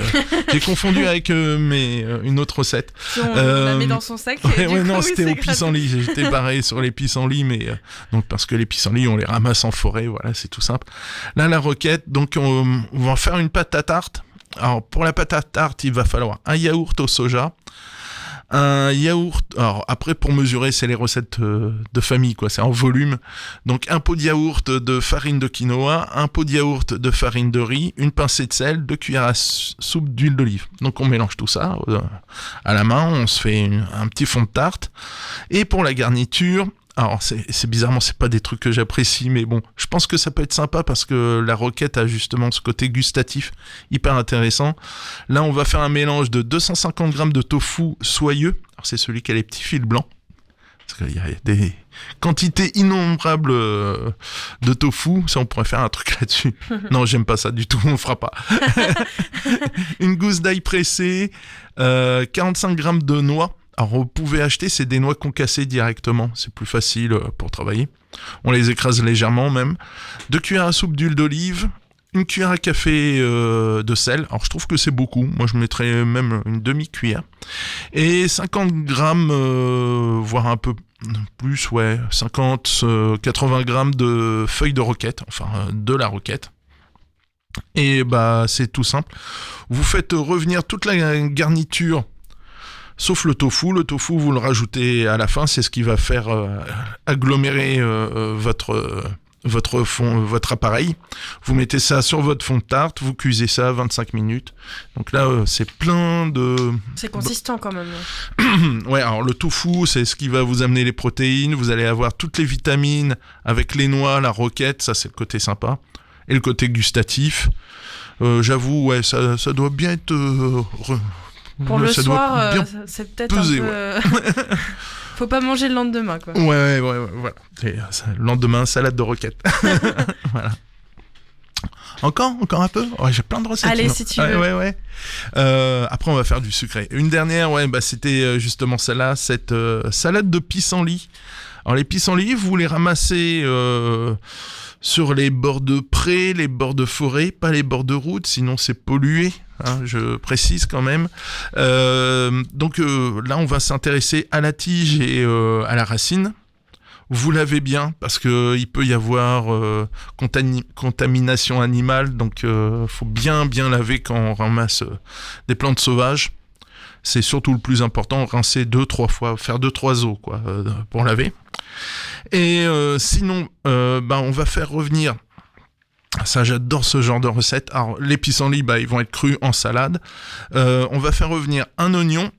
j'ai confondu avec une autre recette. Si on la met dans son sac. Non, c'était au pissenlit. J'étais barré sur les pissenlits, mais donc parce que les pissenlits on les ramasse en forêt, voilà, c'est tout simple. Là la roquette, donc on va faire une pâte à tarte. Alors pour la pâte à tarte, il va falloir un yaourt au soja. Un yaourt, alors après pour mesurer c'est les recettes de famille quoi, c'est en volume. Donc un pot de yaourt de farine de quinoa, un pot de yaourt de farine de riz, une pincée de sel, 2 cuillères à soupe d'huile d'olive. Donc on mélange tout ça à la main, on se fait un petit fond de tarte. Et pour la garniture, alors c'est bizarrement c'est pas des trucs que j'apprécie, mais bon, je pense que ça peut être sympa parce que la roquette a justement ce côté gustatif hyper intéressant. Là on va faire un mélange de 250 grammes de tofu soyeux, alors c'est celui qui a les petits fils blancs, parce qu'il y a des quantités innombrables de tofu, ça on pourrait faire un truc là-dessus. Non, j'aime pas ça du tout, on fera pas. Une gousse d'ail pressée, 45 grammes de noix. Alors vous pouvez acheter, c'est des noix concassées directement, c'est plus facile pour travailler. On les écrase légèrement même. 2 cuillères à soupe d'huile d'olive, 1 cuillère à café de sel. Alors je trouve que c'est beaucoup, moi je mettrais même une demi-cuillère. Et 50 grammes, voire un peu plus, 80 grammes de feuilles de roquette, enfin de la roquette. Et bah c'est tout simple. Vous faites revenir toute la garniture Sauf le tofu. Le tofu, vous le rajoutez à la fin. C'est ce qui va faire agglomérer votre appareil. Vous mettez ça sur votre fond de tarte. Vous cuisez ça 25 minutes. Donc là, c'est plein de... C'est consistant quand même. Ouais, alors le tofu, c'est ce qui va vous amener les protéines. Vous allez avoir toutes les vitamines avec les noix, la roquette. Ça, c'est le côté sympa. Et le côté gustatif. J'avoue, ouais, ça doit bien être... Pour le soir, bien c'est peut-être pesé, un peu... ouais. Faut pas manger le lendemain, quoi. Ouais, voilà. Et, le lendemain, salade de roquette. Voilà. Encore un peu. Ouais, j'ai plein de recettes. Allez, si tu veux. Ouais. Après, on va faire du sucré. Une dernière, c'était justement celle-là, cette salade de pissenlit. Alors, les pissenlits, vous les ramassez sur les bords de prés, les bords de forêt, pas les bords de route, sinon c'est pollué. Hein, je précise quand même. Donc là, on va s'intéresser à la tige et à la racine. Vous lavez bien parce que il peut y avoir contamination animale, donc faut bien laver quand on ramasse des plantes sauvages. C'est surtout le plus important, rincer 2-3 fois, faire 2-3 eaux pour laver. Et sinon, on va faire revenir. Ça, j'adore ce genre de recette. Alors, les pissenlits, ils vont être crus en salade. On va faire revenir un oignon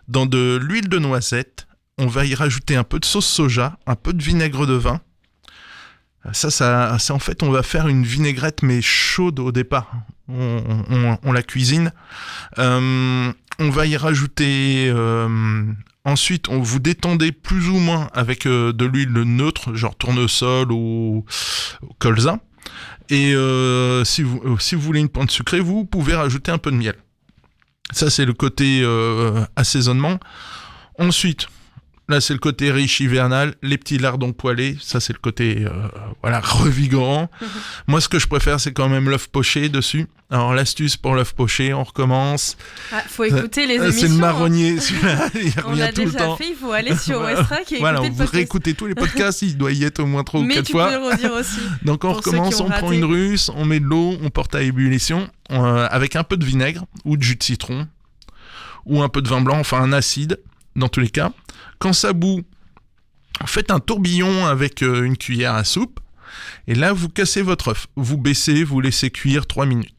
dans de l'huile de noisette. On va y rajouter un peu de sauce soja, un peu de vinaigre de vin. Ça, c'est en fait, on va faire une vinaigrette, mais chaude au départ. On la cuisine. On va y rajouter... ensuite, vous détendez plus ou moins avec de l'huile neutre, genre tournesol ou colza. Et si vous voulez une pointe sucrée, vous pouvez rajouter un peu de miel. Ça, c'est le côté assaisonnement. Ensuite, là, c'est le côté riche hivernal, les petits lardons poêlés. Ça, c'est le côté revigorant. Moi, ce que je préfère, c'est quand même l'œuf poché dessus. Alors, l'astuce pour l'œuf poché, on recommence. Faut écouter les émissions. C'est le marronnier, celui-là, il revient tout le temps. On l'a déjà fait, il faut aller sur Westrack et écouter le podcast. Vous réécoutez tous les podcasts, il doit y être au moins 3 ou 4 fois. Mais tu peux le redire aussi. Donc, on recommence, on prend une russe, on met de l'eau, on porte à ébullition, avec un peu de vinaigre ou de jus de citron, ou un peu de vin blanc, enfin un acide, dans tous les cas. Quand ça bout, faites un tourbillon avec une cuillère à soupe. Et là, vous cassez votre œuf. Vous baissez, vous laissez cuire 3 minutes.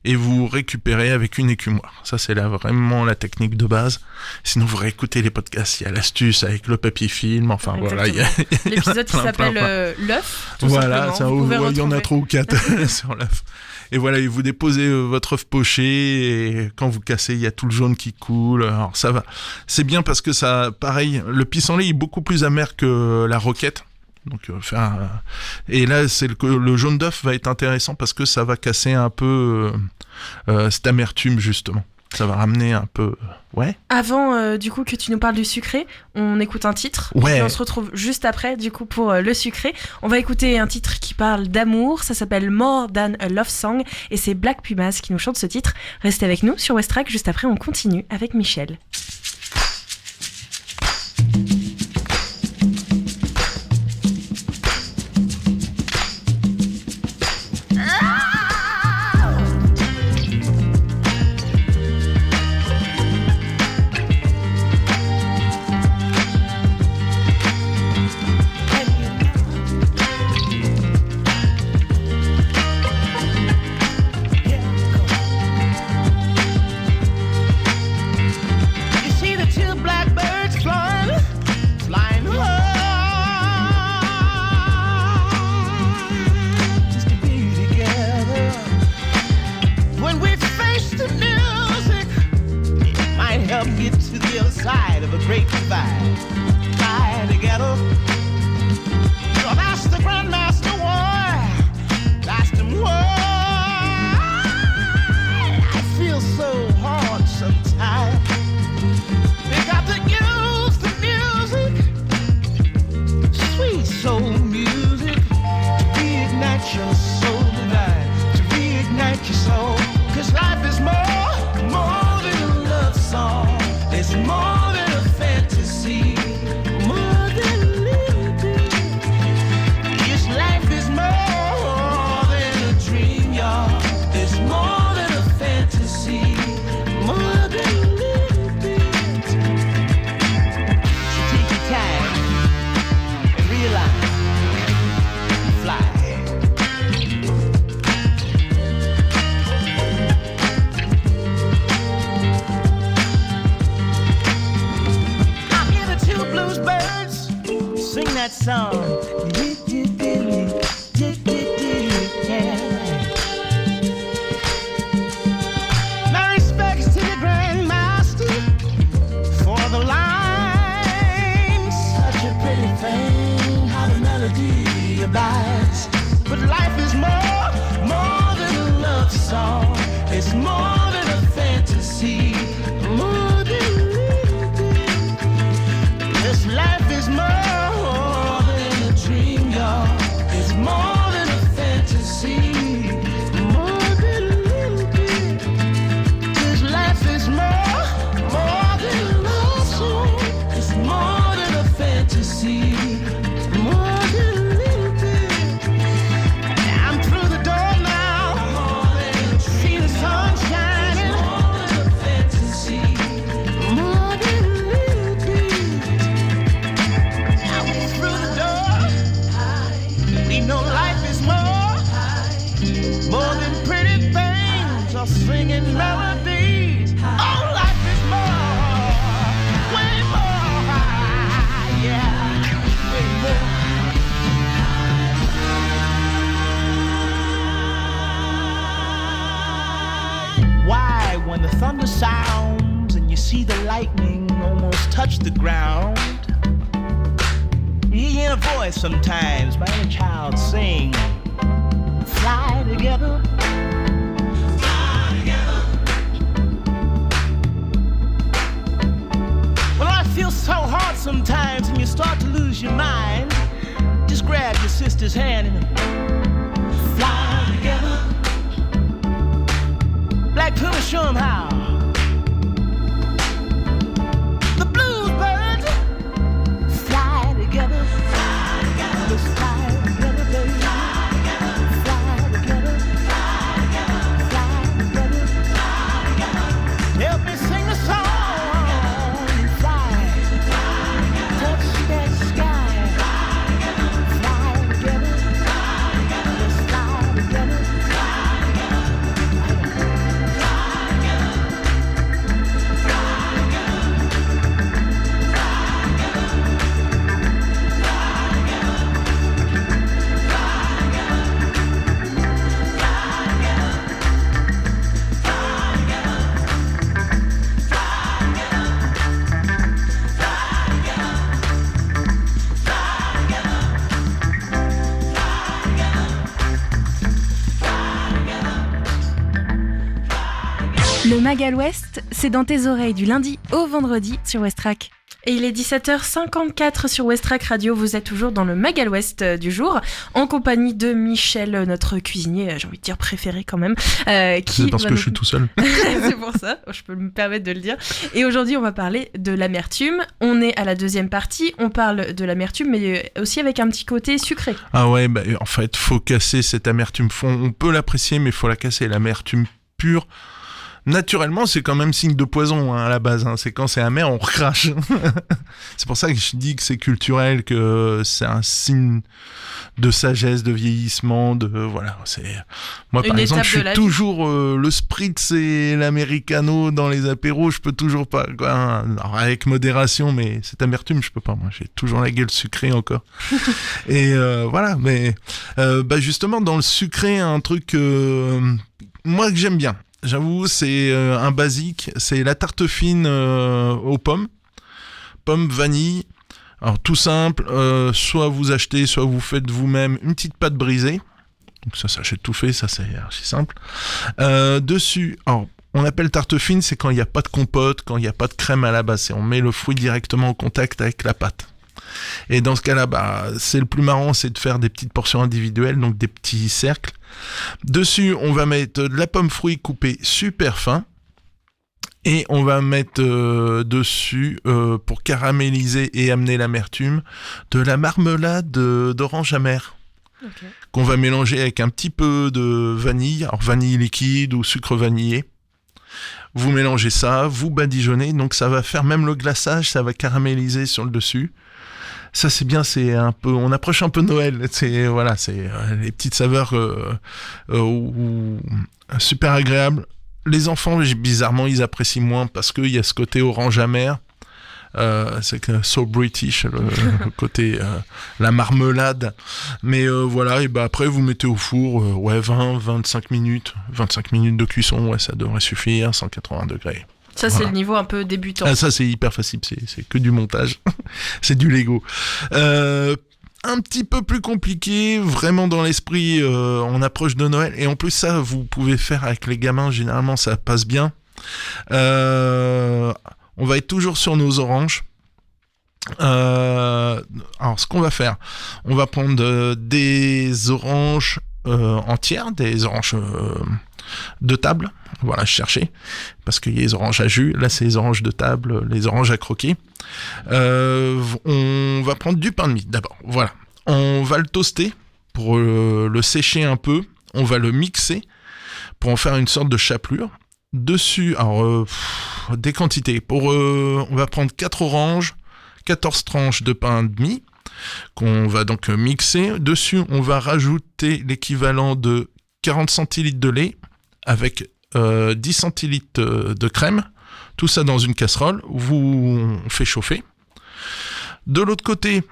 Et vous récupérez avec une écumoire. Ça, c'est là vraiment la technique de base. Sinon, vous réécoutez les podcasts. Il y a l'astuce avec le papier film. Enfin, voilà. L'épisode qui s'appelle l'œuf. Voilà, il y en a 3 ou 4 sur l'œuf. Et voilà, vous déposez votre œuf poché et quand vous cassez, il y a tout le jaune qui coule. Alors ça va. C'est bien parce que ça, pareil, le pissenlit est beaucoup plus amer que la roquette. Donc, et là, le jaune d'œuf va être intéressant parce que ça va casser un peu cette amertume justement. Ça va ramener un peu... Ouais. Avant, du coup, que tu nous parles du sucré, on écoute un titre. Ouais. Et on se retrouve juste après, du coup, pour le sucré. On va écouter un titre qui parle d'amour. Ça s'appelle More Than a Love Song. Et c'est Black Pumas qui nous chante ce titre. Restez avec nous sur Westrack. Juste après, on continue avec Michel. song. My respects to the Grandmaster for the line. Such a pretty thing, how the melody abides. But life is more than a love song. It's more than a fantasy. More than this life is more than a dream, y'all. It's more than a fantasy. More than a little bit. This life is more than a love song. It's more than a fantasy. More than a little bit. I'm through the door now. See the sun shining. More than a fantasy. More than a little bit. Now we're through the door. We know life is more than pretty things or singing melodies. Oh, life is way more. Yeah, way more. Why, when the thunder sounds and you see the lightning almost touch the ground, you hear a voice sometimes by a child sing, fly together. Fly together. Well, I feel so hard sometimes and you start to lose your mind. Just grab your sister's hand and fly together. Black Puma, show 'em how. The bluebirds fly together. Fly together. Let's fly together, baby. Fly together. Fly together. Fly together. Fly together. Fly together. Help me sing a song and fly. Fly together. Touch that sky. Fly together. Fly together. Fly together. Let's fly together. Fly together. Le Magal West, c'est dans tes oreilles du lundi au vendredi sur Westrack. Et il est 17h54 sur Westrack Radio, vous êtes toujours dans le Magal West du jour, en compagnie de Michel, notre cuisinier, j'ai envie de dire préféré quand même. C'est parce que je suis tout seul. C'est pour ça, je peux me permettre de le dire. Et aujourd'hui, on va parler de l'amertume. On est à la deuxième partie, on parle de l'amertume, mais aussi avec un petit côté sucré. Ah ouais, bah, en fait, faut casser cette amertume. On peut l'apprécier, mais faut la casser. L'amertume pure, naturellement, c'est quand même signe de poison à la base. C'est quand c'est amer, on recrache. C'est pour ça que je dis que c'est culturel, que c'est un signe de sagesse, de vieillissement, voilà. Moi, par exemple, je suis toujours le spritz et l'americano dans les apéros. Je peux toujours pas, quoi. Alors, avec modération, mais cette amertume, je peux pas. Moi, j'ai toujours la gueule sucrée encore. Et voilà. Mais justement, dans le sucré, un truc moi que j'aime bien. J'avoue, c'est un basique, c'est la tarte fine aux pommes vanille. Alors tout simple, soit vous achetez, soit vous faites vous-même une petite pâte brisée. Donc ça s'achète tout fait, ça c'est archi simple. Dessus, alors on appelle tarte fine, c'est quand il n'y a pas de compote, quand il n'y a pas de crème à la base, et on met le fruit directement en contact avec la pâte. Et dans ce cas-là, c'est le plus marrant, c'est de faire des petites portions individuelles, donc des petits cercles. Dessus, on va mettre de la pomme fruit coupée super fin. Et on va mettre dessus, pour caraméliser et amener l'amertume, de la marmelade d'orange amère. Okay. Qu'on va mélanger avec un petit peu de vanille, alors vanille liquide ou sucre vanillé. Vous mélangez ça, vous badigeonnez, donc ça va faire même le glaçage, ça va caraméliser sur le dessus. Ça c'est bien, c'est un peu, on approche un peu Noël, c'est les petites saveurs super agréables. Les enfants, bizarrement, ils apprécient moins parce qu'il y a ce côté orange amer. C'est que so British, le côté la marmelade. Mais voilà, et après vous mettez au four 20-25 minutes. 25 minutes de cuisson, ça devrait suffire, 180 degrés. Ça, c'est le niveau un peu débutant. Ah, ça, c'est hyper facile, c'est que du montage. C'est du Lego. Un petit peu plus compliqué, vraiment dans l'esprit, on approche de Noël. Et en plus, ça, vous pouvez faire avec les gamins, généralement, ça passe bien. On va être toujours sur nos oranges. Alors, ce qu'on va faire, on va prendre des oranges entières, des oranges de table. Voilà, chercher, parce qu'il y a les oranges à jus, là c'est les oranges de table, les oranges à croquer. On va prendre du pain de mie d'abord, voilà. On va le toaster pour le sécher un peu, on va le mixer pour en faire une sorte de chapelure. Dessus, alors des quantités, on va prendre 4 oranges, 14 tranches de pain de mie, qu'on va donc mixer. Dessus, on va rajouter l'équivalent de 40 centilitres de lait avec 10 centilitres de crème, tout ça dans une casserole, on fait chauffer. De l'autre côté,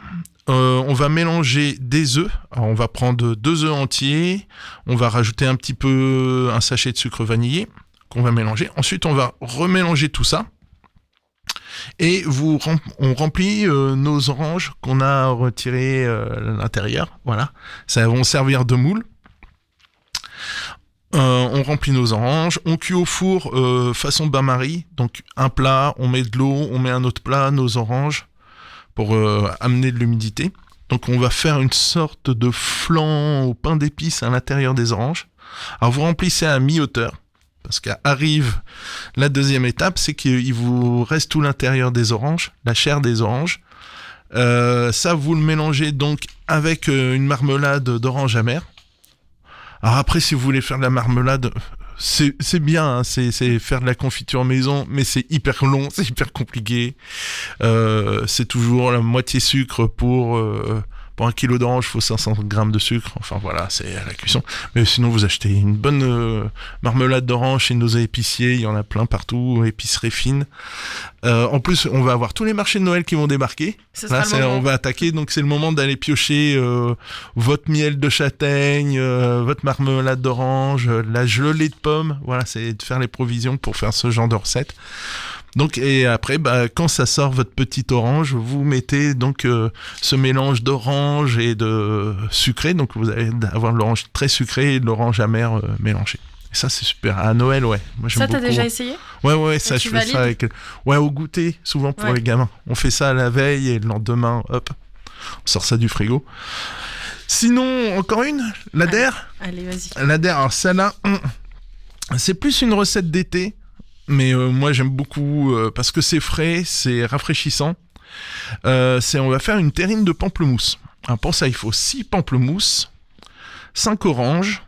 on va mélanger des œufs. Alors, on va prendre 2 œufs entiers, on va rajouter un petit peu un sachet de sucre vanillé qu'on va mélanger. Ensuite, on va remélanger tout ça et on remplit nos oranges qu'on a retirées à l'intérieur. Voilà, ça va servir de moule. On remplit nos oranges, on cuit au four façon bain-marie, donc un plat, on met de l'eau, on met un autre plat, nos oranges, pour amener de l'humidité. Donc on va faire une sorte de flan au pain d'épices à l'intérieur des oranges. Alors vous remplissez à mi-hauteur, parce qu'arrive la deuxième étape, c'est qu'il vous reste tout l'intérieur des oranges, la chair des oranges. Ça, vous le mélangez donc avec une marmelade d'orange amère. Alors après, si vous voulez faire de la marmelade, c'est bien, hein, c'est faire de la confiture maison, mais c'est hyper long, c'est hyper compliqué. C'est toujours la moitié sucre pour 1 kilo d'orange, il faut 500 grammes de sucre. Enfin voilà, c'est à la cuisson. Mais sinon, vous achetez une bonne marmelade d'orange chez nos épiciers, il y en a plein partout, épicerie fine. En plus, on va avoir tous les marchés de Noël qui vont débarquer. Là, on va attaquer, donc c'est le moment d'aller piocher votre miel de châtaigne, votre marmelade d'orange, la gelée de pommes. Voilà, c'est de faire les provisions pour faire ce genre de recette. Donc, et après, quand ça sort votre petite orange, vous mettez donc ce mélange d'orange et de sucré. Donc, vous allez avoir de l'orange très sucrée et de l'orange amère mélangée. Et ça, c'est super. À Noël, ouais. Moi, j'aime beaucoup. Ça, t'as déjà essayé ? Ouais, ça, je fais ça avec... Ouais, au goûter, souvent pour les gamins. On fait ça la veille et le lendemain, hop, on sort ça du frigo. Sinon, encore une, l'Ader. Allez, vas-y. L'Ader, alors celle-là, c'est plus une recette d'été. Mais moi j'aime beaucoup parce que c'est frais, c'est rafraîchissant. On va faire une terrine de pamplemousse. Alors pour ça il faut 6 pamplemousses, 5 oranges,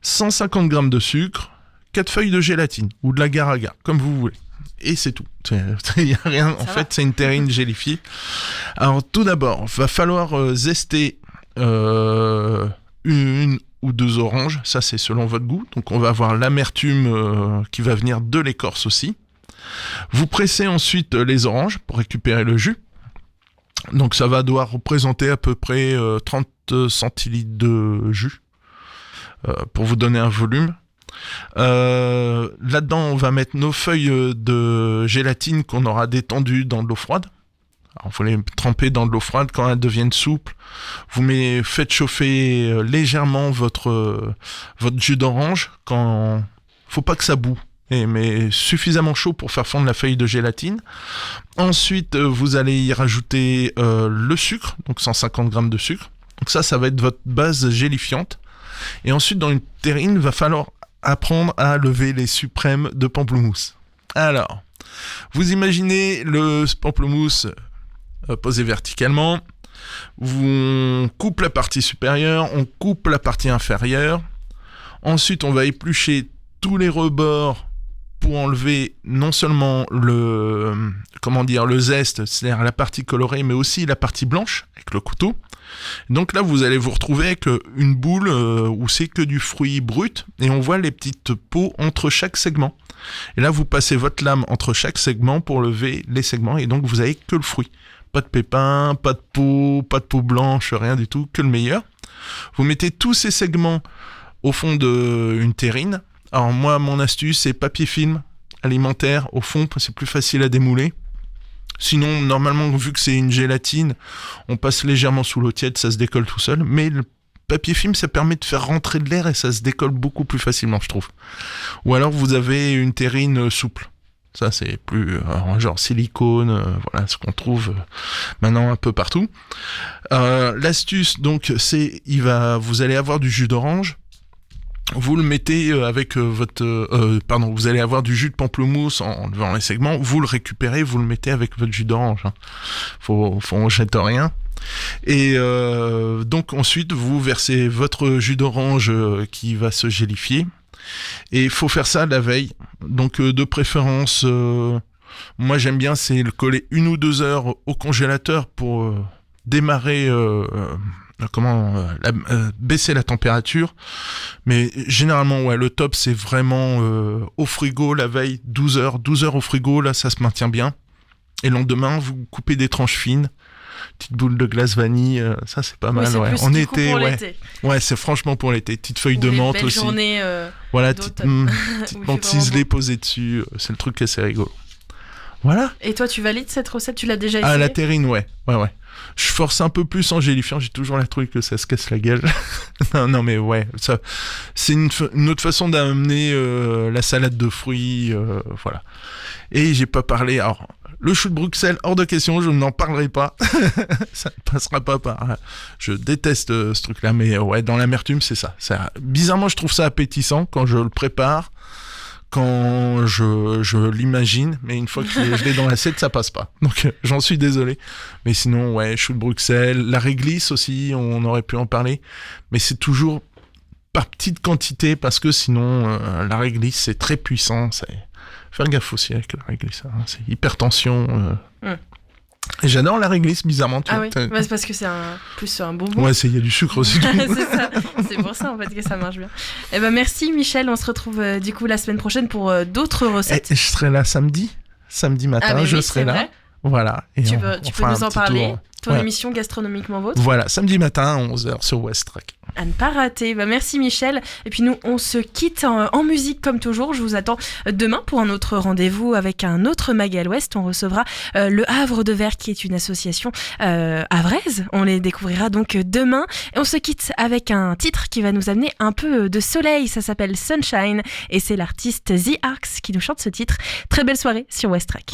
150 grammes de sucre, 4 feuilles de gélatine ou de l'agar-agar, comme vous voulez. Et c'est tout. Il n'y a rien. En fait, c'est une terrine gélifiée. Alors tout d'abord, il va falloir zester une ou 2 oranges, ça c'est selon votre goût, donc on va avoir l'amertume qui va venir de l'écorce aussi. Vous pressez ensuite les oranges pour récupérer le jus, donc ça va devoir représenter à peu près 30 centilitres de jus pour vous donner un volume. Là-dedans on va mettre nos feuilles de gélatine qu'on aura détendues dans de l'eau froide. Alors, vous les trempez dans de l'eau froide quand elles deviennent souples. Faites chauffer légèrement votre jus d'orange. Faut pas que ça boue, mais suffisamment chaud pour faire fondre la feuille de gélatine. Ensuite, vous allez y rajouter le sucre, donc 150 grammes de sucre. Donc ça va être votre base gélifiante. Et ensuite, dans une terrine, il va falloir apprendre à lever les suprêmes de pamplemousse. Alors, vous imaginez le pamplemousse posé verticalement, on coupe la partie supérieure, on coupe la partie inférieure, ensuite on va éplucher tous les rebords pour enlever non seulement le zeste, c'est-à-dire la partie colorée, mais aussi la partie blanche avec le couteau. Donc là, vous allez vous retrouver avec une boule où c'est que du fruit brut et on voit les petites peaux entre chaque segment. Et là, vous passez votre lame entre chaque segment pour lever les segments et donc vous avez que le fruit. Pas de pépins, pas de peau blanche, rien du tout, que le meilleur. Vous mettez tous ces segments au fond d'une terrine. Alors moi, mon astuce, c'est papier film alimentaire au fond, c'est plus facile à démouler. Sinon, normalement, vu que c'est une gélatine, on passe légèrement sous l'eau tiède, ça se décolle tout seul. Mais le papier film, ça permet de faire rentrer de l'air et ça se décolle beaucoup plus facilement, je trouve. Ou alors, vous avez une terrine souple. Ça, c'est plus genre silicone, voilà, ce qu'on trouve maintenant un peu partout. L'astuce, donc, c'est, vous allez avoir du jus d'orange. Vous le mettez avec vous allez avoir du jus de pamplemousse en levant les segments, vous le récupérez, vous le mettez avec votre jus d'orange. Hein. On jette rien. Et donc ensuite, vous versez votre jus d'orange qui va se gélifier. Et il faut faire ça la veille. Donc de préférence, moi j'aime bien, c'est le coller 1 ou 2 heures au congélateur pour démarrer... baisser la température, mais généralement ouais, le top c'est vraiment au frigo la veille, 12 heures au frigo, là ça se maintient bien, et le lendemain vous coupez des tranches fines, petite boule de glace vanille, ça c'est pas mal. C'est ouais. Plus en du été, coup pour ouais. l'été. Ouais, c'est franchement pour l'été, petite feuille de menthe aussi. Journée, voilà, petite menthe ciselée posée dessus, c'est le truc qui est assez rigolo. Voilà. Et toi, tu valides cette recette? Tu l'as déjà essayé? Ah, la terrine, ouais. Je force un peu plus en gélifiant, j'ai toujours la truc que ça se casse la gueule. non, mais ouais, ça, c'est une autre façon d'amener la salade de fruits, voilà. Et j'ai pas parlé, alors, le chou de Bruxelles, hors de question, je n'en parlerai pas. Ça ne passera pas par... Je déteste ce truc-là, mais ouais, dans l'amertume, c'est ça. Bizarrement, je trouve ça appétissant quand je le prépare. Quand je l'imagine, mais une fois que je l'ai dans l'assiette, ça passe pas. Donc j'en suis désolé. Mais sinon, ouais, chou de Bruxelles, la réglisse aussi, on aurait pu en parler. Mais c'est toujours par petite quantité, parce que sinon, la réglisse, c'est très puissant. Faire gaffe aussi avec la réglisse. Hein. C'est hypertension. Et j'adore la réglisse, bizarrement. Oui, c'est parce que c'est plus un bonbon. Ouais, il y a du sucre aussi. C'est ça, c'est pour ça en fait que ça marche bien. Eh ben merci Michel, on se retrouve du coup la semaine prochaine pour d'autres recettes. Et je serai là samedi matin, je serai là. Vrai. Voilà. Et tu peux nous en parler, ton ouais. émission Gastronomiquement Vôtre. Voilà, samedi matin à 11h sur West Track. À ne pas rater. Merci Michel. Et puis nous, on se quitte en musique comme toujours. Je vous attends demain pour un autre rendez-vous avec un autre Mag à l'Ouest. On recevra le Havre de Verre qui est une association havraise. On les découvrira donc demain. Et on se quitte avec un titre qui va nous amener un peu de soleil. Ça s'appelle Sunshine et c'est l'artiste The Arcs qui nous chante ce titre. Très belle soirée sur West Track.